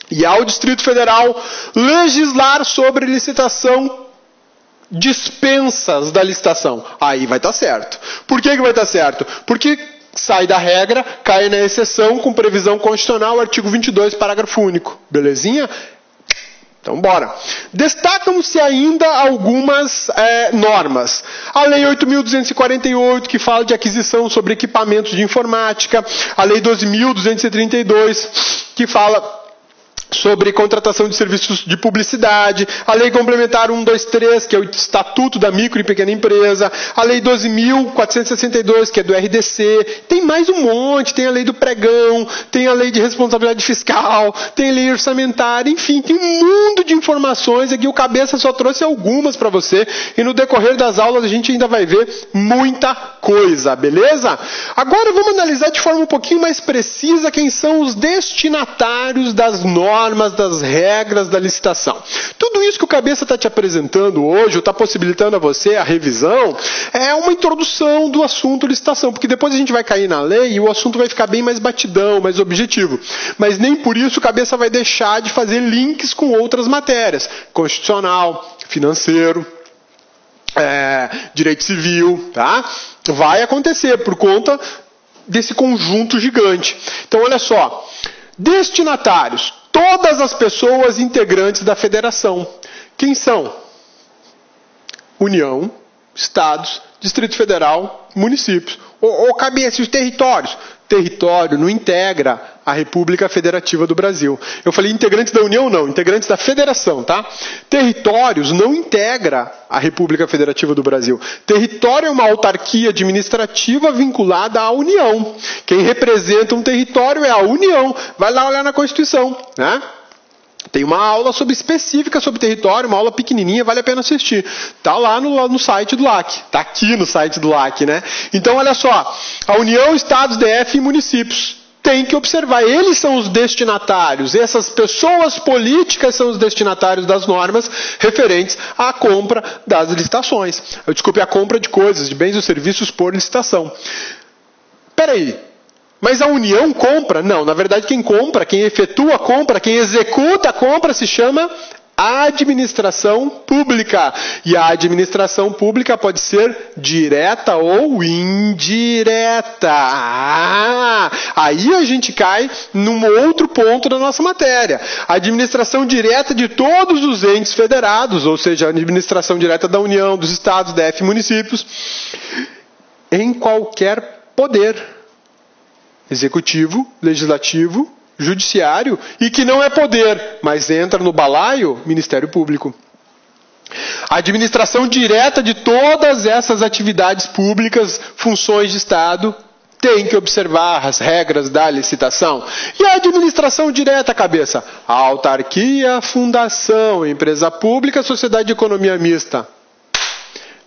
e ao Distrito Federal legislar sobre licitação, dispensas da licitação. Aí vai estar certo. Por que vai estar certo? Porque sai da regra, cai na exceção com previsão constitucional, artigo 22, parágrafo único. Belezinha? Então, bora. Destacam-se ainda algumas normas. A Lei 8.248, que fala de aquisição sobre equipamentos de informática. A Lei 12.232, que fala sobre contratação de serviços de publicidade, a Lei Complementar 123, que é o Estatuto da Micro e Pequena Empresa, a Lei 12.462, que é do RDC, tem mais um monte, tem a Lei do Pregão, tem a Lei de Responsabilidade Fiscal, tem a Lei Orçamentária, enfim, tem um mundo de informações aqui, o Cabeça só trouxe algumas para você, e no decorrer das aulas a gente ainda vai ver muita coisa, beleza? Agora vamos analisar de forma um pouquinho mais precisa quem são os destinatários das normas, das regras da licitação. Tudo isso que o Cabeça está te apresentando hoje, ou está possibilitando a você a revisão, é uma introdução do assunto licitação, porque depois a gente vai cair na lei e o assunto vai ficar bem mais batidão, mais objetivo. Mas nem por isso o Cabeça vai deixar de fazer links com outras matérias, constitucional, financeiro, direito civil, tá? Vai acontecer por conta desse conjunto gigante. Então, olha só, destinatários, todas as pessoas integrantes da federação. Quem são? União, estados, Distrito Federal, municípios. Ou Cabeça, os territórios. Território não integra a República Federativa do Brasil. Eu falei integrantes da União, não, integrantes da Federação, tá? Territórios não integra a República Federativa do Brasil. Território é uma autarquia administrativa vinculada à União. Quem representa um território é a União. Vai lá olhar na Constituição, né? Tem uma aula específica sobre território, uma aula pequenininha, vale a pena assistir. Está lá no site do LAC. Está aqui no site do LAC, né? Então, olha só. A União, Estados, DF e municípios tem que observar. Eles são os destinatários. Essas pessoas políticas são os destinatários das normas referentes à compra das licitações. Desculpe, a compra de coisas, de bens ou serviços por licitação. Peraí. Mas a União compra? Não, na verdade quem compra, quem efetua a compra, quem executa a compra se chama administração pública. E a administração pública pode ser direta ou indireta. Aí a gente cai num outro ponto da nossa matéria. A administração direta de todos os entes federados, ou seja, a administração direta da União, dos estados, DF e municípios, em qualquer poder. Executivo, legislativo, judiciário, e que não é poder, mas entra no balaio, Ministério Público. A administração direta de todas essas atividades públicas, funções de Estado, tem que observar as regras da licitação. E a administração direta, Cabeça? A autarquia, fundação, empresa pública, sociedade de economia mista.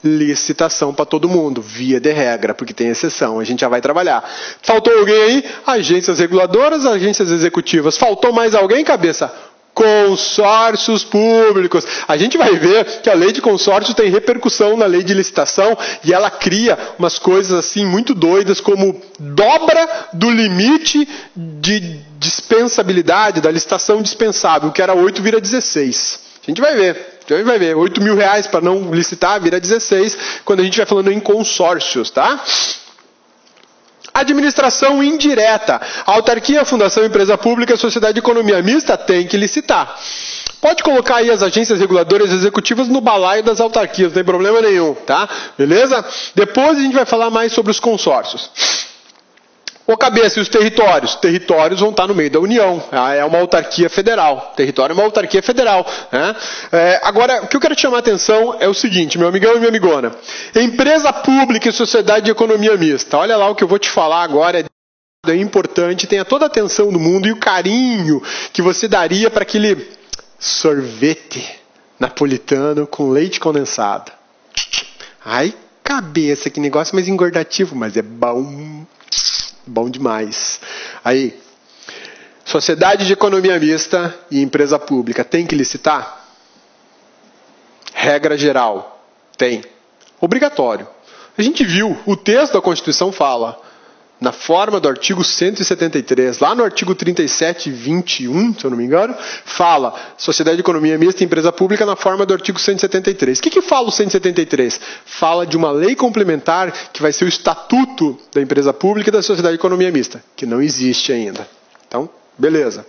Licitação para todo mundo, via de regra, porque tem exceção, a gente já vai trabalhar. Faltou alguém aí? Agências reguladoras, agências executivas. Faltou mais alguém, Cabeça? Consórcios públicos. A gente vai ver que a lei de consórcio tem repercussão na lei de licitação e ela cria umas coisas assim muito doidas, como dobra do limite de dispensabilidade, da licitação dispensável, que era 8 vira 16. A gente vai ver. A gente vai ver. R$8.000 para não licitar vira 16 quando a gente vai falando em consórcios, tá? Administração indireta. A autarquia, fundação, empresa pública, sociedade de economia mista tem que licitar. Pode colocar aí as agências reguladoras executivas no balaio das autarquias, não tem problema nenhum, tá? Beleza? Depois a gente vai falar mais sobre os consórcios. Ô Cabeça, e os territórios? Territórios vão estar no meio da União. É uma autarquia federal. Território é uma autarquia federal. Né? Agora, o que eu quero te chamar a atenção é o seguinte, meu amigão e minha amigona. Empresa pública e sociedade de economia mista. Olha lá o que eu vou te falar agora. É importante, tenha toda a atenção do mundo e o carinho que você daria para aquele sorvete napolitano com leite condensado. Ai, Cabeça, que negócio mais engordativo, mas é bom. Bom demais. Aí, sociedade de economia mista e empresa pública, tem que licitar? Regra geral, tem. Obrigatório. A gente viu, o texto da Constituição fala, na forma do artigo 173, lá no artigo 37.21, se eu não me engano, fala sociedade de economia mista e empresa pública na forma do artigo 173. O que fala o 173? Fala de uma lei complementar que vai ser o estatuto da empresa pública e da sociedade de economia mista, que não existe ainda. Então, beleza.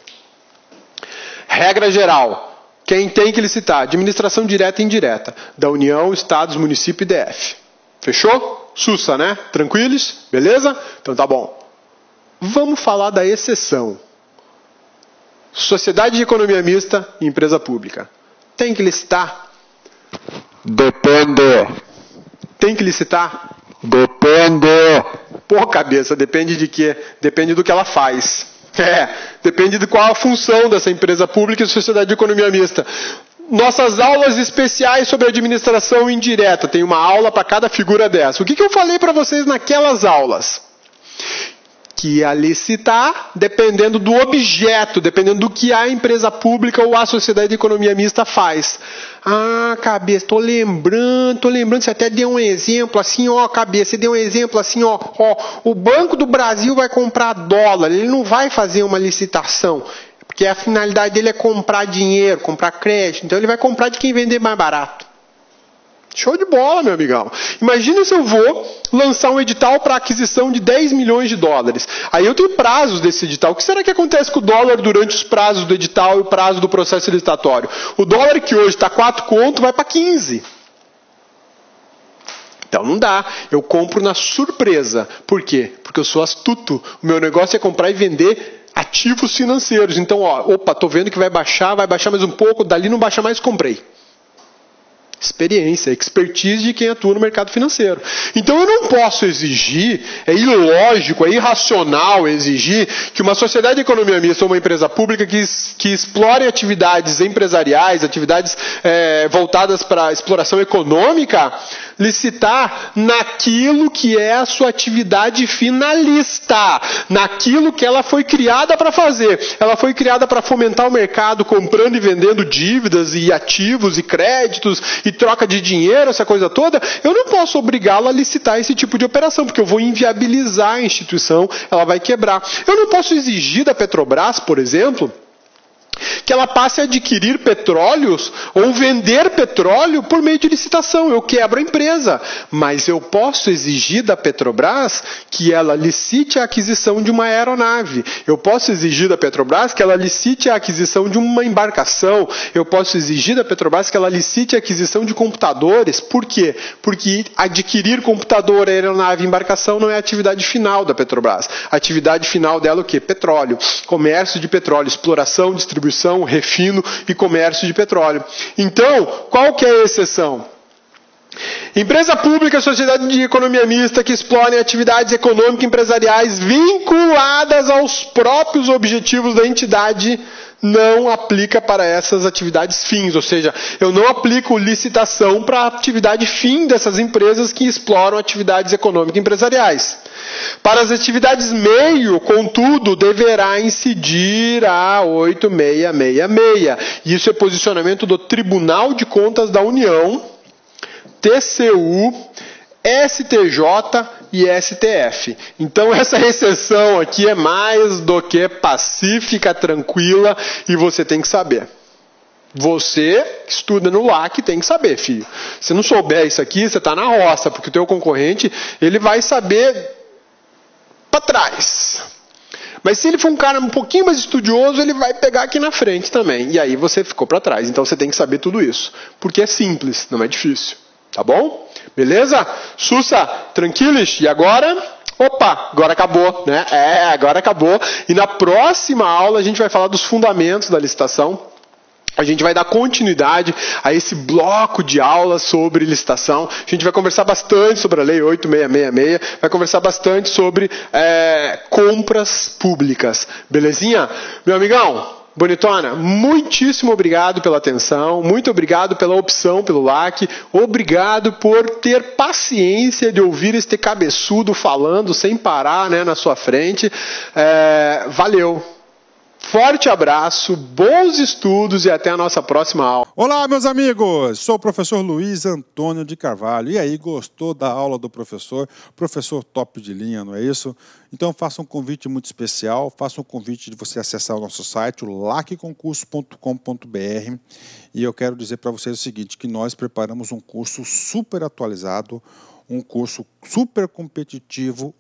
Regra geral. Quem tem que licitar? Administração direta e indireta, da União, Estados, Município e DF. Fechou? Sussa, né? Tranquilos? Beleza? Então tá bom. Vamos falar da exceção. Sociedade de economia mista e empresa pública. Tem que licitar? Depende. Tem que licitar? Depende. Pô, cabeça, depende de quê? Depende do que ela faz. Depende de qual a função dessa empresa pública e sociedade de economia mista. Nossas aulas especiais sobre administração indireta, tem uma aula para cada figura dessa. O que eu falei para vocês naquelas aulas? Que ia licitar dependendo do objeto, dependendo do que a empresa pública ou a sociedade de economia mista faz. Ah, cabeça, tô lembrando, você até deu um exemplo assim, ó, cabeça, você deu um exemplo assim, ó, o Banco do Brasil vai comprar dólar, ele não vai fazer uma licitação, porque a finalidade dele é comprar dinheiro, comprar crédito, então ele vai comprar de quem vender mais barato. Show de bola, meu amigão. Imagina se eu vou lançar um edital para aquisição de 10 milhões de dólares. Aí eu tenho prazos desse edital. O que será que acontece com o dólar durante os prazos do edital e o prazo do processo licitatório? O dólar que hoje está 4 conto vai para 15. Então não dá. Eu compro na surpresa. Por quê? Porque eu sou astuto. O meu negócio é comprar e vender ativos financeiros. Então, tô vendo que vai baixar mais um pouco, dali não baixa mais, comprei. Experiência, expertise de quem atua no mercado financeiro. Então eu não posso exigir, é ilógico, é irracional exigir que uma sociedade de economia mista ou uma empresa pública que explore atividades empresariais, atividades voltadas para a exploração econômica, licitar naquilo que é a sua atividade finalista, naquilo que ela foi criada para fazer. Ela foi criada para fomentar o mercado, comprando e vendendo dívidas e ativos e créditos e troca de dinheiro, essa coisa toda. Eu não posso obrigá-la a licitar esse tipo de operação, porque eu vou inviabilizar a instituição, ela vai quebrar. Eu não posso exigir da Petrobras, por exemplo, que ela passe a adquirir petróleos ou vender petróleo por meio de licitação. Eu quebro a empresa. Mas eu posso exigir da Petrobras que ela licite a aquisição de uma aeronave. Eu posso exigir da Petrobras que ela licite a aquisição de uma embarcação. Eu posso exigir da Petrobras que ela licite a aquisição de computadores. Por quê? Porque adquirir computador, aeronave e embarcação não é a atividade final da Petrobras. A atividade final dela é o quê? Petróleo. Comércio de petróleo, exploração, distribuição, refino e comércio de petróleo. Então, qual que é a exceção? Empresa pública, sociedade de economia mista que explorem atividades econômicas e empresariais vinculadas aos próprios objetivos da entidade não aplica para essas atividades fins, ou seja, eu não aplico licitação para a atividade fim dessas empresas que exploram atividades econômicas e empresariais. Para as atividades meio, contudo, deverá incidir a 8666. Isso é posicionamento do Tribunal de Contas da União, TCU, STJ e STF. Então essa exceção aqui é mais do que pacífica, tranquila, e você tem que saber. Você que estuda no LAC tem que saber, filho. Se não souber isso aqui, você está na roça, porque o teu concorrente ele vai saber para trás. Mas se ele for um cara um pouquinho mais estudioso, ele vai pegar aqui na frente também. E aí você ficou para trás. Então você tem que saber tudo isso. Porque é simples, não é difícil. Tá bom? Beleza? Sussa, tranquilos? E agora? Opa, agora acabou, né? Agora acabou. E na próxima aula a gente vai falar dos fundamentos da licitação. A gente vai dar continuidade a esse bloco de aulas sobre licitação. A gente vai conversar bastante sobre a Lei 8666, vai conversar bastante sobre compras públicas. Belezinha? Meu amigão, bonitona, muitíssimo obrigado pela atenção, muito obrigado pela opção pelo LAC, obrigado por ter paciência de ouvir este cabeçudo falando sem parar, né, na sua frente. Valeu! Forte abraço, bons estudos e até a nossa próxima aula. Olá, meus amigos! Sou o professor Luiz Antônio de Carvalho. E aí, gostou da aula do professor? Professor top de linha, não é isso? Então, faça um convite muito especial, faça um convite de você acessar o nosso site, o lacconcurso.com.br. E eu quero dizer para vocês o seguinte, que nós preparamos um curso super atualizado, um curso super competitivo,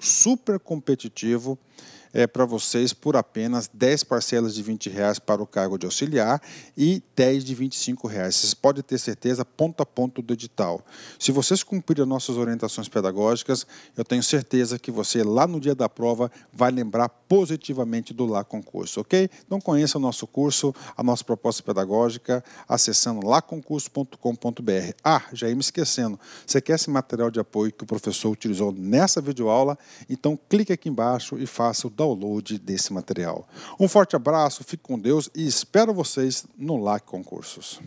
para vocês por apenas 10 parcelas de R$20 para o cargo de auxiliar e 10 de R$25. Vocês podem ter certeza, ponto a ponto do edital. Se vocês cumprirem as nossas orientações pedagógicas, eu tenho certeza que você, lá no dia da prova, vai lembrar positivamente do Lá Concurso, ok? Então conheça o nosso curso, a nossa proposta pedagógica, acessando laconcurso.com.br. Já ia me esquecendo, você quer esse material de apoio que o professor utilizou nessa videoaula? Então clique aqui embaixo e faça o download desse material. Um forte abraço, fique com Deus e espero vocês no Lá Concursos.